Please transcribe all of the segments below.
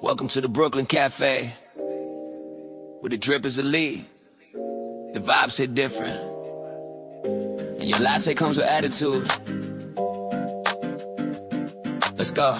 Welcome to the Brooklyn Cafe, where the drip is elite, the vibes hit different, and your latte comes with attitude. Let's go.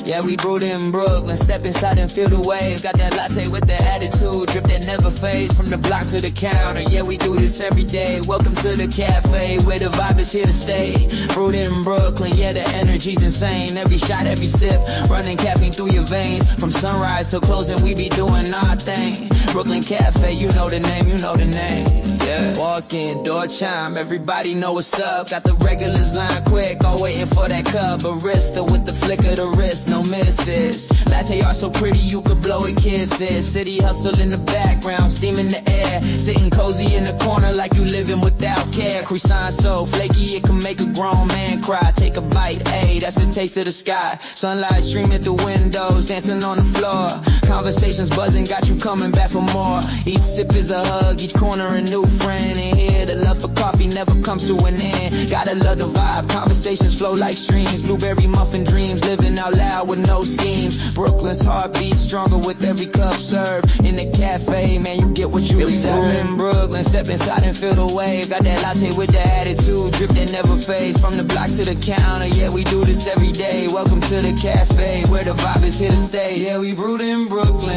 Yeah, we brewed in Brooklyn, step inside and feel the wave. Got that latte with the attitude, drip that never fades. From the block to the counter, yeah, we do this every day. Welcome to the cafe, where the vibe is here to stay. Brewed in Brooklyn, yeah, the energy's insane. Every shot, every sip, running caffeine through your veins. From sunrise till closing, we be doing our thing. Brooklyn Cafe, you know the name, you know the name. Yeah. Walk in, door chime, everybody know what's up. Got the regulars line quick, all waiting for that cup. Barista with the flick of the wrist, no misses. Latte art so pretty you could blow it kisses. City hustle in the background, steam in the air. Sitting cozy in the corner like you living without care. Croissant so flaky it can make a grown man cry. Take a bite, ayy, that's a taste of the sky. Sunlight streaming through windows, dancing on the floor. Conversations buzzing, got you coming back for more. Each sip is a hug, each corner a new friend. And here the love for coffee never comes to an end. Gotta love the vibe, conversations flow like streams. Blueberry muffin dreams, living out loud with no schemes. Brooklyn's heartbeat stronger with every cup served. In the cafe, man, you get what you deserve. In Brooklyn, step inside and feel the wave. Got that latte with the attitude, drip that never fades. From the block to the counter, yeah, we do this every day. Welcome to the cafe, where the vibe is here to stay. Yeah, we brewed in Brooklyn.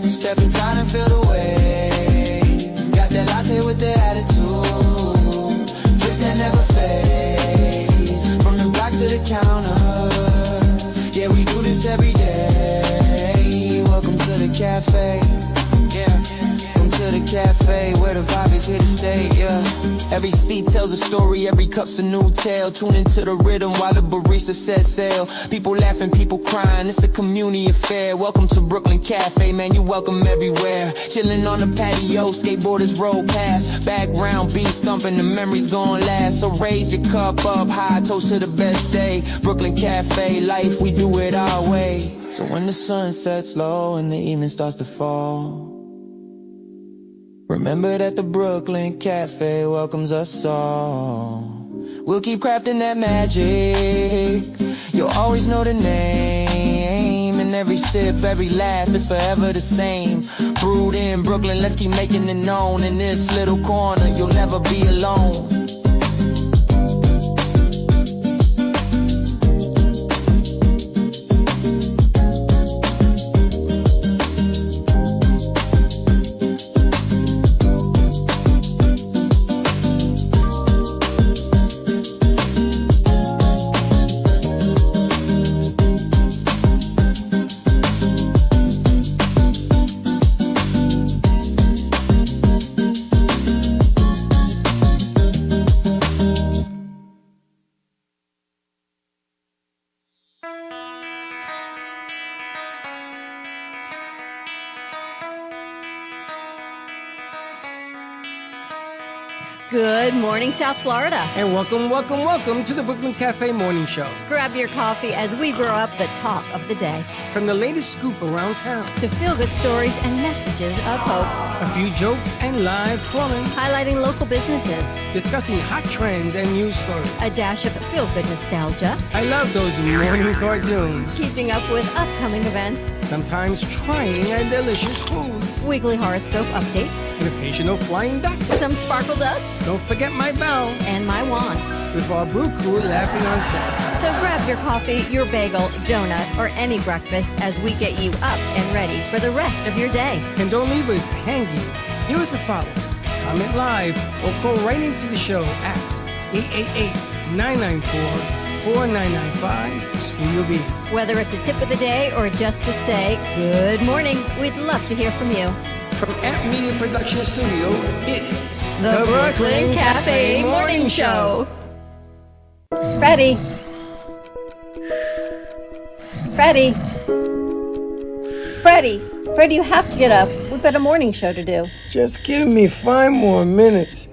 Step inside and feel the wave. Got that latte with the attitude, drip that never fades. From the block to the counter, yeah, we do this every day. Welcome to the cafe, yeah. Welcome to the cafe, where the vibe is here to stay, yeah. Every seat tells a story, every cup's a new tale. Tune into the rhythm while the barista says sail. People laughing, people crying, it's a community affair. Welcome to Brooklyn Cafe, man, you welcome everywhere. Chilling on the patio, skateboarders roll past. Background beat thumping, the memories gon' last. So raise your cup up high, toast to the best day. Brooklyn Cafe, life, we do it our way. So when the sun sets low and the evening starts to fall, remember that the Brooklyn Cafe welcomes us all. We'll keep crafting that magic, you'll always know the name. And every sip, every laugh is forever the same. Brewed in Brooklyn, let's keep making it known. In this little corner, you'll never be alone. Good morning, South Florida. And welcome to the Brooklyn Cafe Morning Show. Grab your coffee as we brew up the talk of the day. From the latest scoop around town to feel-good stories and messages of hope. A few jokes and live calling. Highlighting local businesses. Discussing hot trends and news stories. A dash of feel-good nostalgia. I love those morning cartoons. Keeping up with upcoming events. Sometimes trying and delicious foods. Weekly horoscope updates. An occasional flying duck. Some sparkle dust. Don't forget my bell. And my wand. With our Brew Crew laughing on set. So grab your coffee, your bagel, donut, or any breakfast as we get you up and ready for the rest of your day. And don't leave us hanging. Here is a follow. Comment live or call right into the show at 888-994-4995 Studio B. Whether it's a tip of the day or just to say good morning, we'd love to hear from you. From Amp Media Production Studio, it's the Brooklyn Cafe Morning Show. Freddie. Freddie, you have to get up. We've got a morning show to do. Just give me 5 more minutes.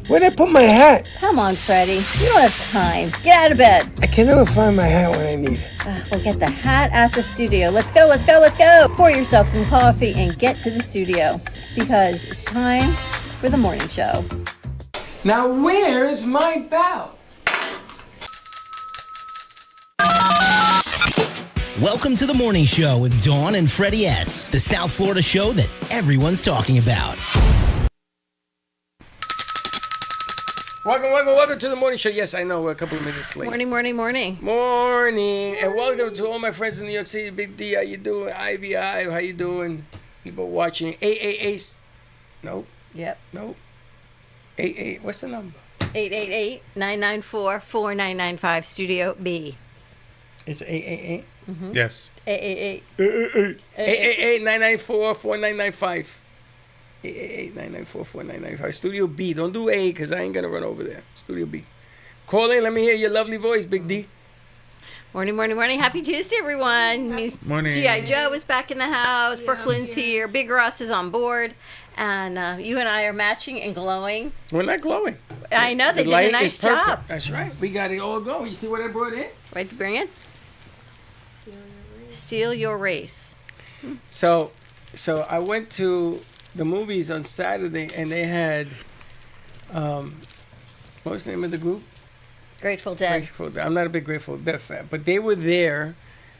Where'd I put my hat? Come on, Freddie. You don't have time. Get out of bed. I can never find my hat when I need it. We'll get the hat at the studio. Let's go. Pour yourself some coffee and get to the studio because it's time for the morning show. Now, where's my bell? Welcome to the morning show with Dawn and Freddie S., the South Florida show that everyone's talking about. Welcome to the morning show. Yes, I know we're a couple of minutes late. Morning. Morning, and welcome to all my friends in New York City. Big D, how you doing? Ivy, how you doing? People watching. 888. Nope. Yep. Nope. 88. What's the number? 888-994-4995, Studio B. It's 888. Yes. 888. 888-994-4995. 888-994-4995. Studio B. Don't do A because I ain't going to run over there. Studio B. Call in. Let me hear your lovely voice, Big D. Morning. Happy Tuesday, everyone. Morning. G.I. Joe is back in the house. Brooklyn's here. Big Russ is on board. And you and I are matching and glowing. We're not glowing. I know. They The did a light nice is perfect. job. That's right. We got it all going. You see what I brought in? Right to bring in? Steal Your Race. So I went to the movies on Saturday, and they had, what was the name of the group? Grateful Dead. Grateful Dead. I'm not a big Grateful Dead fan, but they were there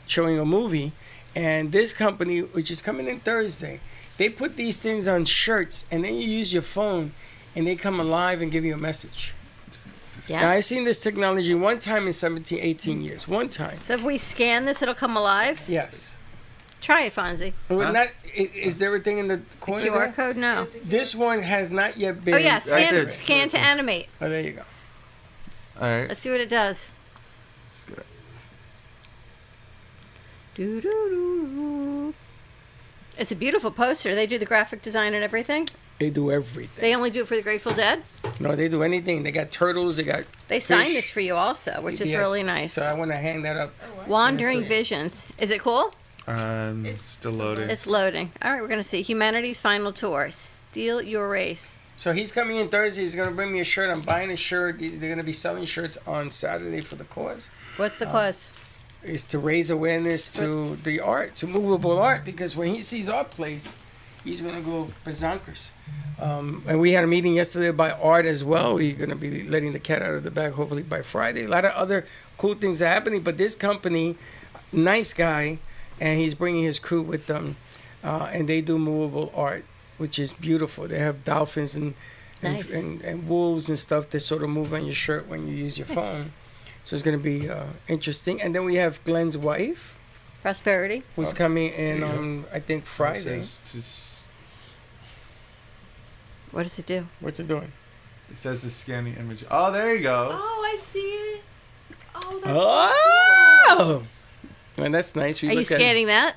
showing a movie, and this company, which is coming in Thursday, they put these things on shirts, and then you use your phone, and they come alive and give you a message. Now, Yeah. I've seen this technology one time in 17, 18 years. One time. So if we scan this, it'll come alive? Yes. Try it, Fonzie. Is there a thing in the corner QR there? code? No. This one has not yet been. Oh, yeah. I did. Scan to animate. Oh, there you go. All right. Let's see what it does. Let's get it. Doo-doo-doo. It's a beautiful poster. They do the graphic design and everything. They do everything. They only do it for the Grateful Dead. No, they do anything. They got turtles. They got. They fish. signed this for you also, which is Yes. really nice. So I want to hang that up. Wandering Visions. Is it cool? It's still loading. It's loading. All right, we're going to see Humanity's Final Tour. Steal Your Race. So he's coming in Thursday. He's going to bring me a shirt. I'm buying a shirt. They're going to be selling shirts on Saturday for the cause. What's the cause? Is to raise awareness to the art, to movable art, because when he sees our place, he's going to go berserkers. And we had a meeting yesterday about art as well. We're going to be letting the cat out of the bag hopefully by Friday. A lot of other cool things are happening, but this company, nice guy, and he's bringing his crew with them, and they do movable art, which is beautiful. They have dolphins and Nice. and wolves and stuff that sort of move on your shirt when you use your phone. So it's going to be interesting. And then we have Glenn's wife, Prosperity. who's coming in There you on, I think, Friday. What does it do? What's it doing? It says to scan the image. Oh, there you go. Oh, I see it. Oh, that's Oh! Man, that's nice. We Are you look at- scanning that?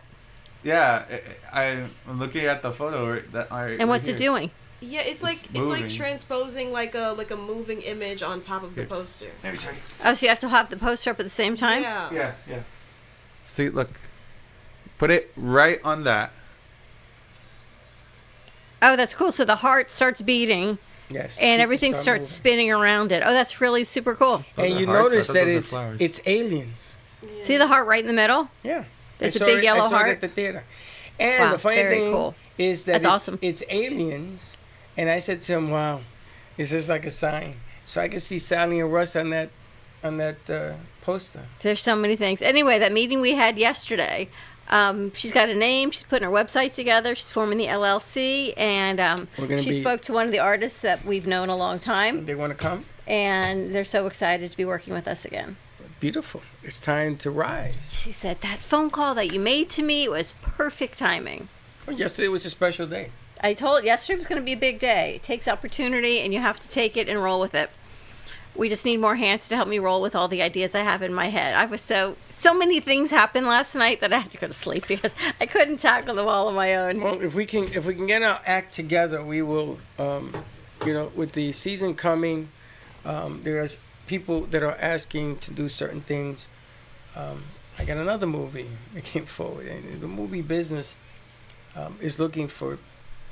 Yeah, I'm looking at the photo that I. And what's it doing? yeah. It's like moving. transposing like a moving image on top of the Here. poster. Let me show you. Oh, so you have to have the poster up at the same time? Yeah. Yeah. See, look. Put it right on that. Oh, that's cool. So the heart starts beating Yes. and pieces everything start starts moving. spinning around it. Oh, that's really super cool. Those And are you hearts? I notice thought that those were flowers. it's aliens. See the heart right in the middle? Yeah. There's I a saw big it- yellow I saw it heart. at the theater. And Wow, the funny very thing cool. is that That's it's, awesome. it's aliens. And I said to him, wow, it's just like a sign. So I can see Sally and Russ on that poster. There's so many things. Anyway, that meeting we had yesterday, she's got a name. She's putting her website together. She's forming the LLC. And We're gonna she be- spoke to one of the artists that we've known a long time. They want to come? And they're so excited to be working with us again. Beautiful. It's time to rise. She said, that phone call that you made to me was perfect timing. Well, yesterday was a special day. I told yesterday was going to be a big day. It takes opportunity, and you have to take it and roll with it. We just need more hands to help me roll with all the ideas I have in my head. I was so many things happened last night that I had to go to sleep because I couldn't tackle them all on my own. Well, if we can get our act together, we will. With the season coming, there's people that are asking to do certain things. I got another movie that came forward, and the movie business is looking for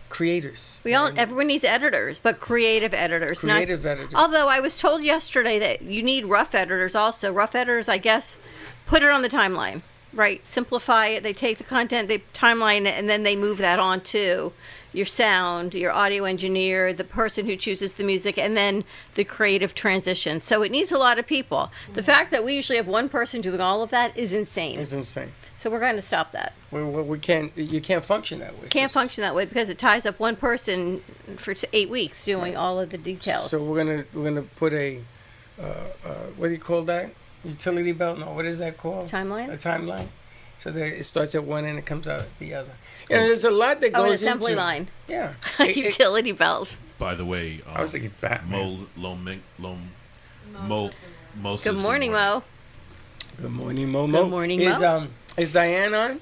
creators. Everyone needs editors, but creative editors. Creative editors. Although I was told yesterday that you need rough editors also. Rough editors, I guess, put it on the timeline, right? Simplify it. They take the content, they timeline it, and then they move that on to your sound, your audio engineer, the person who chooses the music, and then the creative transition. So it needs a lot of people. The fact that we usually have one person doing all of that is insane. It's insane. So we're going to stop that. We can't. You can't function that way. Can't So- function that way because it ties up one person for 8 weeks doing all of the details. So we're gonna put a what do you call that? Utility belt? No, what is that called? Timeline? A timeline. So there, it starts at one end, it comes out at the other. You know, there's a lot that Oh, an goes assembly into. line. Yeah. Utility belts. By the way, I was thinking Batman. Mo Good says morning, Mo. Good morning, Momo. Good morning, Mo. Is Diane on?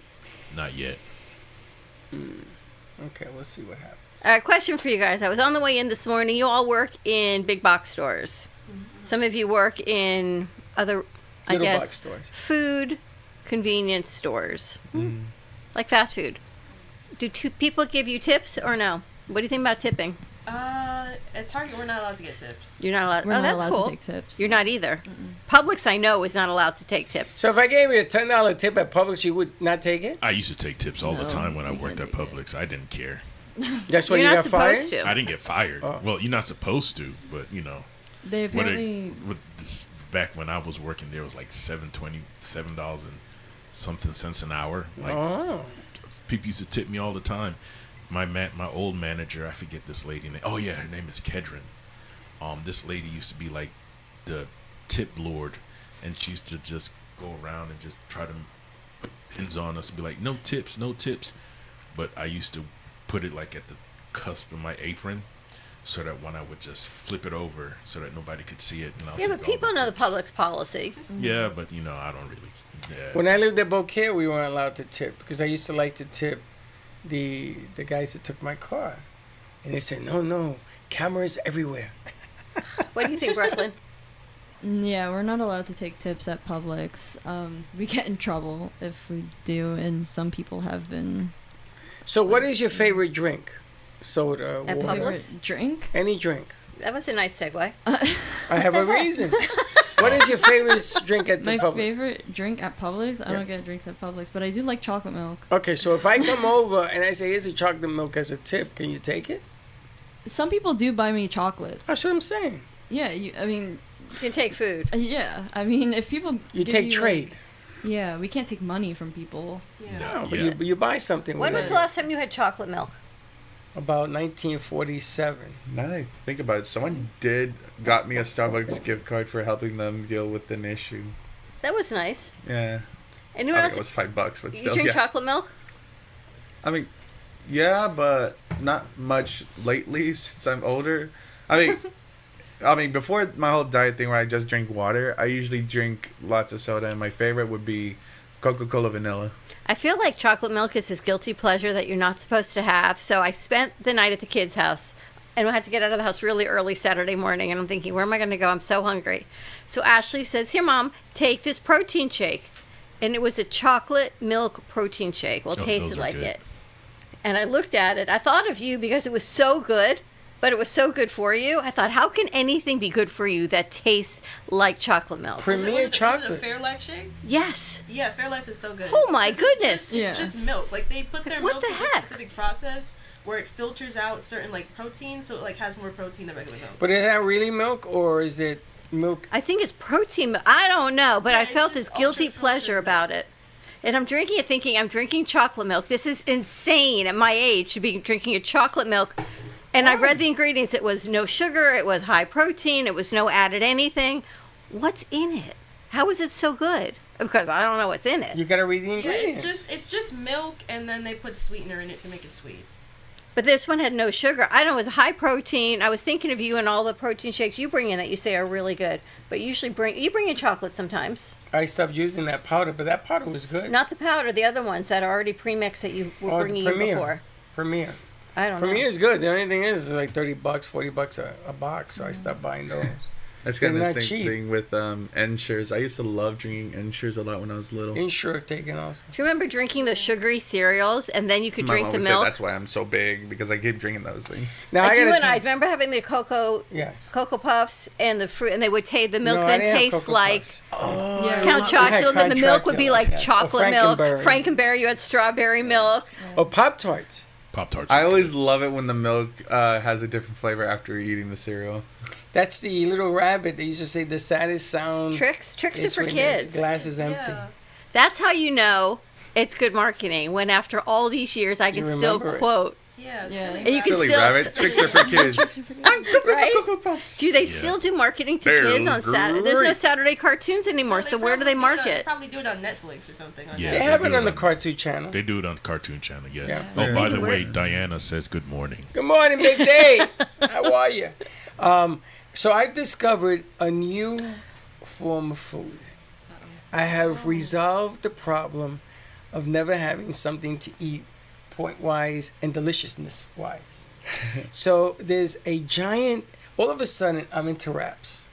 Not yet. Okay, we'll see what happens. All right, question for you guys. I was on the way in this morning. You all work in big box stores. Some of you work in other, I Little guess, box stores. food convenience stores, like fast food. Do people give you tips or no? What do you think about tipping? At Target, we're not allowed to get tips. You're not allowed. We're oh, not that's allowed cool. to take tips. You're not either. Publix, I know, is not allowed to take tips. So if I gave you a $10 tip at Publix, you would not take it? I used to take tips all the No, time when I you worked can't at do that. Publix. I didn't care. That's why You're you not got fired? supposed to. I didn't get fired. Oh. Well, you're not supposed to, but you know, They when apparently with this, back when I was working there, it was like $7.27 and something cents an hour. Like Oh. people used to tip me all the time. My old manager, I forget this lady name. Oh yeah, her name is Kedron. This lady used to be like the tip lord, and she used to just go around and just try to put pins on us and be like, no tips, no tips. But I used to put it like at the cusp of my apron, so that when I would just flip it over, so that nobody could see it. And I'll Yeah, take but all people know the tips. Publix policy. Yeah, but you know, I don't really. Yeah. When I lived at Beaucaire, we weren't allowed to tip because I used to like to tip the guys that took my car. And they said, no, cameras everywhere. What do you think, Brooklyn? Yeah, we're not allowed to take tips at Publix. We get in trouble if we do, and some people have been. So what is your favorite drink? Soda, At water, Publix? Favorite drink? any drink. That was a nice segue. I have a reason. What is your favorite drink at the My Publix? favorite drink at Publix? I Yeah. don't get drinks at Publix, but I do like chocolate milk. Okay, so if I come over and I say, here's a chocolate milk as a tip, can you take it? Some people do buy me chocolates. That's what I'm saying. Yeah, I mean, You can take food. yeah. I mean, if people You give take like- trade. yeah, we can't take money from people. Yeah. No, but Yeah. you buy something When with was it. the last time you had chocolate milk? About 1947. Now that I think about it, someone got me a Starbucks gift card for helping them deal with an issue. That was nice. Yeah. And who I mean, else? it was $5, but You still, drink yeah. chocolate milk? I mean, yeah, but not much lately since I'm older. I mean, before my whole diet thing where I just drink water, I usually drink lots of soda, and my favorite would be Coca-Cola vanilla. I feel like chocolate milk is this guilty pleasure that you're not supposed to have. So I spent the night at the kids' house and I had to get out of the house really early Saturday morning. And I'm thinking, where am I going to go? I'm so hungry. So Ashley says, here, Mom, take this protein shake. And it was a chocolate milk protein shake. Well, it Oh, tasted those are like good. it. And I looked at it. I thought of you because it was so good, but it was so good for you. I thought, how can anything be good for you that tastes like chocolate milk? Premier Is it chocolate. a Fairlife shake? Yes. Yeah, Fairlife is so good. Oh my 'Cause it's goodness. It's Yeah. just milk. Like they put their What milk the in heck? a specific process where it filters out certain like proteins, so it like has more protein than regular milk. But is that really milk or is it milk? I think it's protein. I don't know, but Yeah, I it's felt just this guilty ultra-filtered pleasure milk. about it. And I'm drinking it thinking I'm drinking chocolate milk. This is insane at my age to be drinking a chocolate milk. And I read the ingredients. It was no sugar. It was high protein. It was no added anything. What's in it? How is it so good? Because I don't know what's in it. You gotta read the Yeah, ingredients. it's just milk, and then they put sweetener in it to make it sweet. But this one had no sugar. I don't know. It was high protein. I was thinking of you and all the protein shakes you bring in that you say are really good. But you usually bring in chocolate sometimes. I stopped using that powder, but that powder was good. Not the powder, the other ones that are already pre-mixed that you were Oh, the bringing in Premier. before. Premier. I don't know. Premier is good. The only thing is, it's like $30, $40 a box, so I stopped buying those. That's kind of They're the not same cheap. thing with Ensures. I used to love drinking Ensures a lot when I was little. Insure taken also. Do you remember drinking the sugary cereals and then you could My drink mom the would say milk? that's why I'm so big, because I keep drinking those things. Now Like I you gotta and I tell- remember having the cocoa Yes. puffs and the fruit, and they would taste the milk. No, I then didn't have taste Cocoa like Puffs. Yeah, Count Chocula. Then the milk would be like Yes. Or chocolate milk. Frankenberry. Frankenberry. You had strawberry milk. Or Pop Tarts. Pop Tarts. I always love it when the milk has a different flavor after eating the cereal. That's the little rabbit. They used to say the saddest sound. Tricks are is for when the kids. glass is empty. Yeah. That's how you know It's good marketing. When after all these years, I can You still remember it. quote. Yeah, Yeah. silly And you can Silly still- rabbit. Tricks are for kids. Right? Do they still do marketing to They're kids on Saturday? There's no great. Saturday cartoons anymore, so where do they market? Probably do it on Netflix or something. Yeah. They they have do it it on the on- Cartoon Channel. They do it on Cartoon Channel, yeah. Yeah. Oh, Yeah. by the We're- way, Diana says good morning. Good morning, Big Day. How are you? So I discovered a new form of food. I have resolved the problem of never having something to eat point-wise and deliciousness-wise. So there's a giant, all of a sudden I'm into wraps.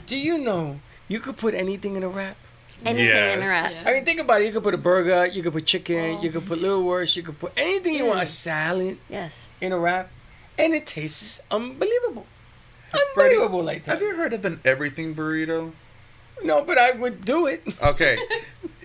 Do you know you could put anything in a wrap? Anything in a Yes. wrap. I mean, think about it. You could put a burger, you could put chicken, you could put little wurst, you could put anything you want, a salad Yes. in a wrap, and it tastes unbelievable. Freddie, Unbelievable like that. Have you heard of an everything burrito? No, but I would do it. Okay.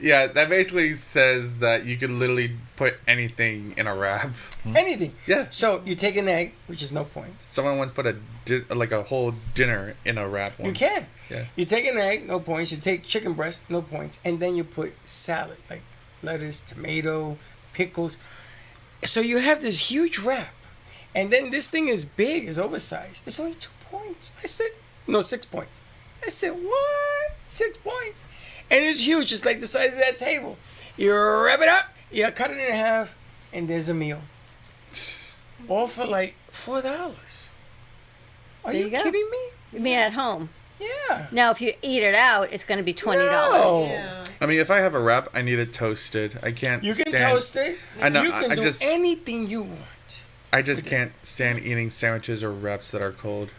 Yeah, that basically says that you could literally put anything in a wrap. Anything. Yeah. So you take an egg, which is no point. Someone once put a whole dinner in a wrap once. You can. Yeah. You take an egg, no points. You take chicken breast, no points. And then you put salad, like lettuce, tomato, pickles. So you have this huge wrap. And then this thing is big, it's oversized. It's only 2 points. I said, no, 6 points. I said, what? 6 points? And it's huge. It's like the size of that table. You wrap it up, you cut it in half, and there's a meal. All for like $4. Are There you you go. kidding me? You mean at home? Yeah. Now, if you eat it out, it's going to be $20. No. Yeah. I mean, if I have a wrap, I need it toasted. I can't You can stand, toast it. I know, You can I do just- anything you want. I just can't stand eating sandwiches or wraps that are cold.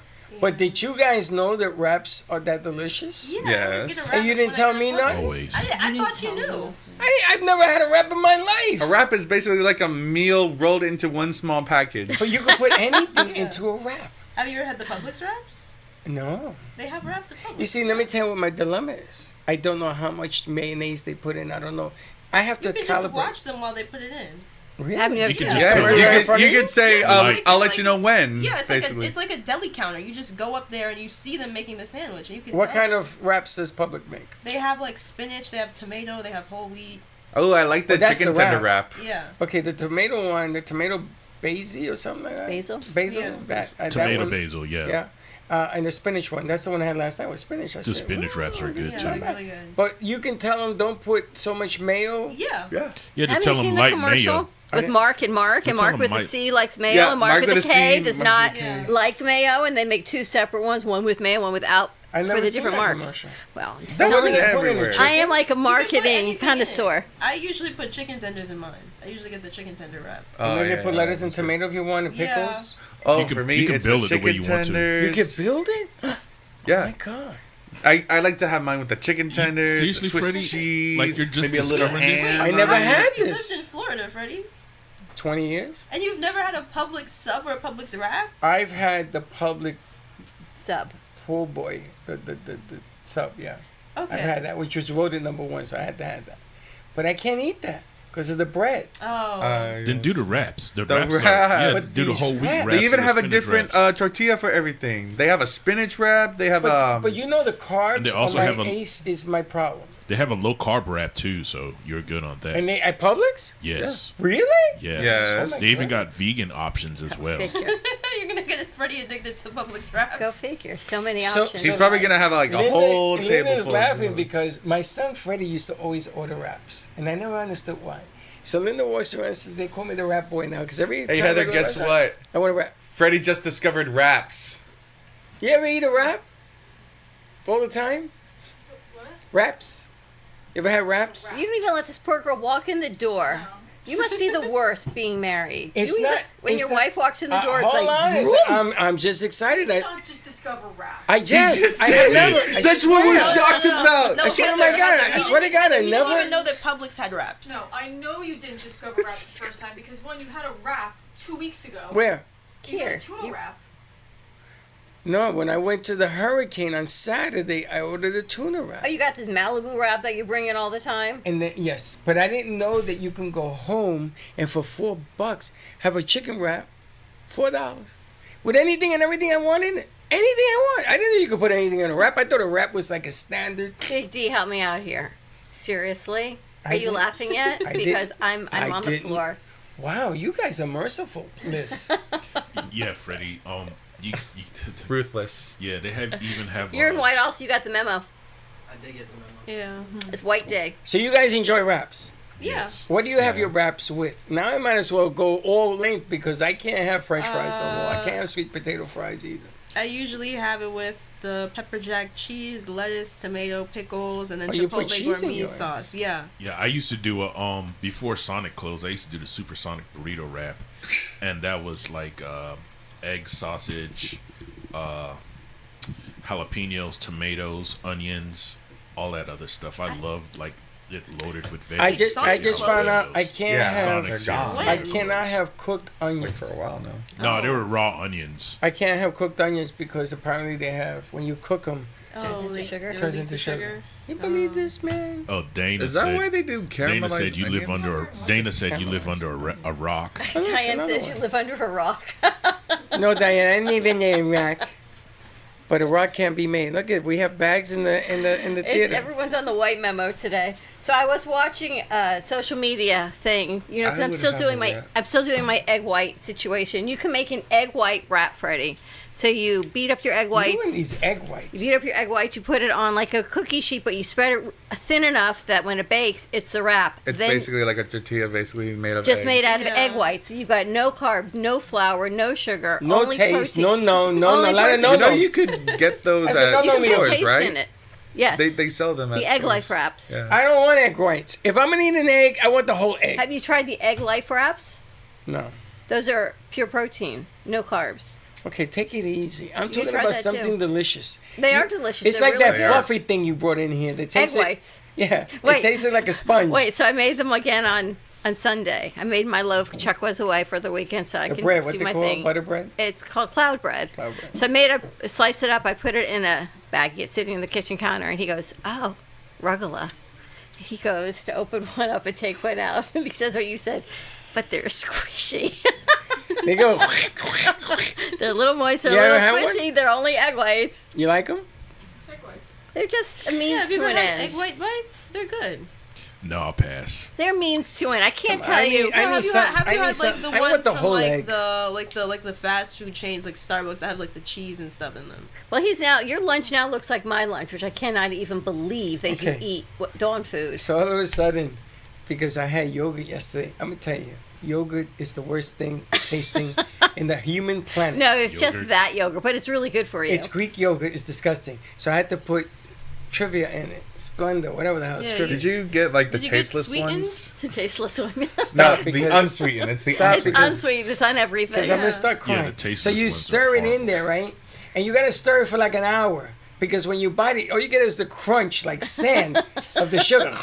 But did you guys know that wraps are that delicious? Yeah, Yes. I always get a And wrap you didn't when I tell go me to nothing? Always. I thought you knew. I've never had a wrap in my life. A wrap is basically like a meal rolled into one small package. But you can put anything into a wrap. Have you ever had the Publix wraps? No. They have wraps at Publix. You see, let me tell you what my dilemma is. I don't know how much mayonnaise they put in. I don't know. I have to You can just calibrate. watch them while they put it in. Really? Haven't you ever You can seen just it? cook Yes, it. you could say, Like- I'll let you know when. Yeah, it's basically. like a deli counter. You just go up there and you see them making the sandwich. And you can What tell kind them. of wraps does Public make? They have like spinach. They have tomato. They have whole wheat. Oh, I like the Well, that's chicken the tender wrap. wrap. Yeah. Okay, the tomato one, the tomato basil or something like that? Basil? Basil? Yeah. That Tomato one? basil, yeah. Yeah. And the spinach one. That's the one I had last night with spinach. I The said, spinach wraps are "Ooh, this good is too. not Yeah, bad." really good. But you can tell them don't put so much mayo. Yeah. Yeah. Yeah, just Haven't tell you them seen the light commercial mayo. with didn't- Mark and Just tell Mark them with a Mike. C likes mayo, Yeah, and Mark with a K does Mark not with a K. like mayo, and they make two separate ones, one with mayo, one without, I never for the seen different that marks. commercial. Well, I'm That telling wasn't you. everywhere. I am like a You can put marketing anything in it. connoisseur. I usually put chicken tenders in mine. I usually get the chicken tender wrap. And then yeah, they put yeah, lettuce yeah. and tomato if you want, and Yeah. pickles. Oh, You can- for me, you can it's build the it the way chicken you want to. tenders. You can build it? Oh Yeah. my God. I like to have mine with the chicken tenders, Seriously, Swiss Freddie? cheese, Like you're just maybe a little discovering this? ham. I never on it. had You this. lived in Florida, Freddie, 20 years? and you've never had a Publix sub or a Publix wrap. I've had the public Sub. pool boy, the sub, yeah. Okay. I've had that, which was voted #1, so I had to have that. But I can't eat that because of the bread. Oh. Then do the wraps. The, The wraps. wrap. Yeah, But do the these whole wheat wraps- wraps. They even and the have a spinach different wraps. tortilla for everything. They have a spinach wrap. They have But you know the carbs And they of also my have a- ace is my problem. They have a low carb wrap too, so you're good on that. And they at Publix? Yes. Really? Yes. Yes. They even got vegan options as well. Figure. You're gonna get Freddie addicted to Publix wraps. Go figure. So many So- options. He's probably gonna have like a whole table Linda's full. laughing of because my son Freddie used to always order wraps, and I never understood why. So Linda walks around and says they call me the rap boy now because every Hey time I Heather, go to a guess restaurant, what? I want a wrap. Freddie just discovered wraps. You ever eat a wrap? All the time? Wraps? You ever had wraps? You don't even let this poor girl walk in the door. You must be the worst being married. It's You even- not- when it's your not- wife walks in the door, it's hold like, on, vroom. I'm just excited. Not just discover rap. I just just I did. had never. I That's what we're swear. shocked about. No, I swear to Heather, my God, Heather, I you swear to didn't- God, I you never- didn't even know that Publix had wraps. No, I know you didn't discover rap the first time because one, you had a rap 2 weeks ago. Where? You had Here. a tuna wrap. No, when I went to the Hurricane on Saturday, I ordered a tuna wrap. Oh, you got this Malibu wrap that you bring in all the time? And then yes, but I didn't know that you can go home and for $4 have a chicken wrap, $4 with anything and everything I want in it. Anything I want. I didn't know you could put anything in a wrap. I thought a wrap was like a standard. Big D, help me out here. Seriously? Are you laughing yet? I Because didn't- I'm I on the didn't. floor. Wow, you guys are merciful, Miss. Yeah, Freddie. You Ruthless. yeah, they even have. You're in White House. You got the memo. I did get the memo. Yeah. It's White Day. So you guys enjoy wraps. Yes. What do you have Yeah. your wraps with? Now I might as well go all length because I can't have French fries no more. I can't have sweet potato fries either. I usually have it with the pepper jack cheese, lettuce, tomato, pickles, and then Oh, you put chipotle cheese in gourmet yours. sauce. Yeah. Yeah, I used to do a before Sonic closed. I used to do the Supersonic burrito wrap, and that was like egg, sausage, jalapenos, tomatoes, onions, all that other stuff. I loved like it loaded with veggies. I just Sonic found out clothes. I can't Yeah, have Sonic's they're gone. I cannot have cooked Like onions. for a while now. No, they were raw onions. I can't have cooked onions because apparently they have when you cook them. Oh, into they- sugar? they Turns release into the sugar. You believe this, man? Oh, Dana Is that said. why they do caramelized Dana said you live onions? under. Dana said you live under a rock. Diane another says you one. live under a rock. No, Diane, I live in a rock, but a rock can't be made. Look at we have bags in the theater. Everyone's on the white memo today. So I was watching a social media thing, you know, 'cause I I'm would still have doing a my wrap. I'm still doing my egg white situation. You can make an egg white wrap, Freddie. So you beat up your egg You whites. and these egg You whites. beat up your egg whites. You put it on like a cookie sheet, but you spread it thin enough that when it bakes, it's a wrap. It's then basically like a tortilla, basically made of just eggs. made out of Yeah. egg whites. So you've got no carbs, no flour, no sugar, No only taste, protein. no, Only a lot of protein. no You know, nos. you could get those I said at no, You no, can put stores, taste right? in it. Yes. They sell them at the egg stores. life wraps. Yeah. I don't want egg whites. If I'm gonna eat an egg, I want the whole egg. Have you tried the egg life wraps? No. Those are pure protein, no carbs. Okay, take it easy. I'm You talking tried about that something too. delicious. They You- are delicious. It's They're like really that They are. fluffy thing you brought in here. That egg tastes whites. Yeah, Wait. it tasted like a sponge. Wait, so I made them again on Sunday. I made my loaf. Chuck was away for the weekend, so I The can bread, do what's my it called? thing. Butter bread? It's called cloud bread. Cloud bread. So I made a slice it up. I put it in a bag. It's sitting in the kitchen counter, and he goes, "Oh, Rugula." He goes to open one up and take one out, and he says what you said, but they're squishy. They go. They're a little moist. They're You a ever little had one? squishy. They're only egg whites. You like them? They're just a means Yeah, have you to ever an had egg end. white bites? They're good. No, I'll pass. They're means to an. I can't Come on, tell you. I need have you some- had, have I you need had some- like the I want ones the from whole like egg. the fast food chains like Starbucks that have like the cheese and stuff in them? Well, your lunch now looks like my lunch, which I cannot even believe that you Okay. eat dawn food. So all of a sudden, because I had yogurt yesterday, I'm gonna tell you, yogurt is the worst thing tasting in the human planet. No, it's just Yogurt. that yogurt, but it's really good for you. It's Greek yogurt. It's disgusting. So I had to put Trivia in it, Splenda, whatever the hell. it's Yeah, Trivia. Did you get like the Did you get tasteless sweetened? ones? The tasteless one. No, Stop, the because- unsweetened. It's the Stop, It's unsweetened. because- unsweet. It's on everything. Because I'm gonna start Yeah, crying. the tasteless so you ones are stir it in horrible. there, right? And you gotta stir it for like an hour. Because when you bite it, all you get is the crunch, like sand, of the sugar.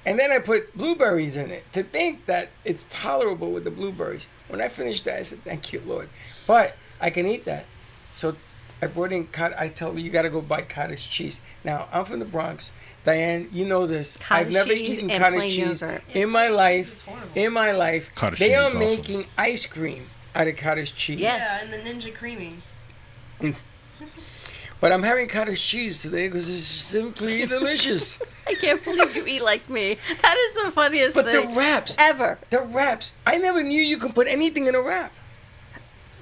And then I put blueberries in it to think that it's tolerable with the blueberries. When I finished that, I said, "Thank you, Lord." But I can eat that. So I brought in. I told you, you gotta go buy cottage cheese. Now I'm from the Bronx. Diane, you know this. I've Cottage never cheese eaten and cottage plain cheese yogurt. in my life. In my life, Cottage they cheese are is awesome. making ice cream out of cottage cheese. Yes. Yeah, and the Ninja Creamy. But I'm having cottage cheese today because it's simply delicious. I can't believe you eat like me. That is the funniest But the thing wraps, ever. I never knew you could put anything in a wrap.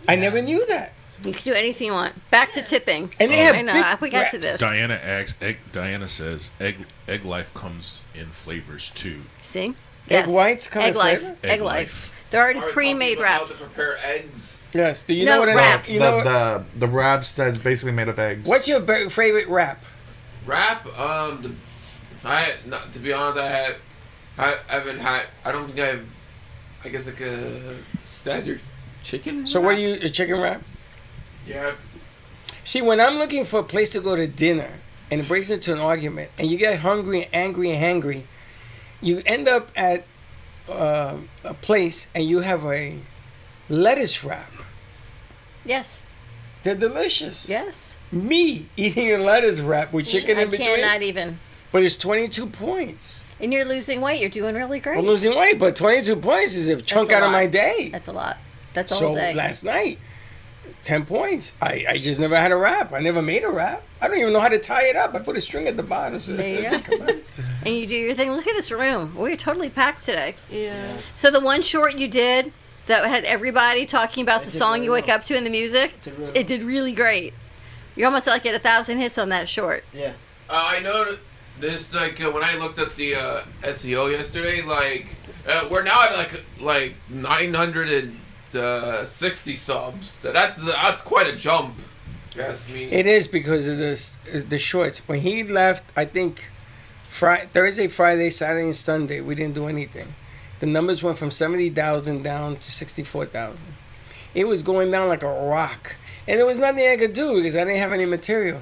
I never knew that. You can do anything you want. Back to tipping. And they have I know. big We got to wraps. this. Diana asks. Diana says egg life comes in flavors too. See? Egg whites come in Egg life. flavor? Egg life. They're already pre-made wraps. To prepare eggs. Yes. Do you No, know what it wraps. is? You know what, The wraps that's basically made of eggs. what's your favorite wrap? Wrap. To be honest, I haven't had. I don't think I've. I guess like a standard chicken. So wrap? what do you, a chicken wrap? Yeah. See, when I'm looking for a place to go to dinner and it breaks into an argument and you get hungry, angry, and hangry, you end up at a place and you have a lettuce wrap. Yes. They're delicious. Yes. Me eating a lettuce wrap with chicken I in between, cannot even. but it's 22 points. And you're losing weight. You're doing really great. I'm losing weight, but 22 points is a chunk a out of lot. my day. That's a lot. That's a So whole day. last night, 10 points. I just never had a wrap. I never made a wrap. I don't even know how to tie it up. I put a string at the bottom. So There you go. And you do your thing. Look at this room. We're totally packed today. Yeah. So the one short you did that had everybody talking about the did song really you wake well. up to in the music, it did really great. You almost like at 1,000 hits on that short. Yeah. I noticed this when I looked at the SEO yesterday. We're now at like 960 subs. That's quite a jump. If you ask me. It is because of the shorts. When he left, I think Thursday, Friday, Saturday, and Sunday, we didn't do anything. The numbers went from 70,000 down to 64,000. It was going down like a rock. And there was nothing I could do because I didn't have any material.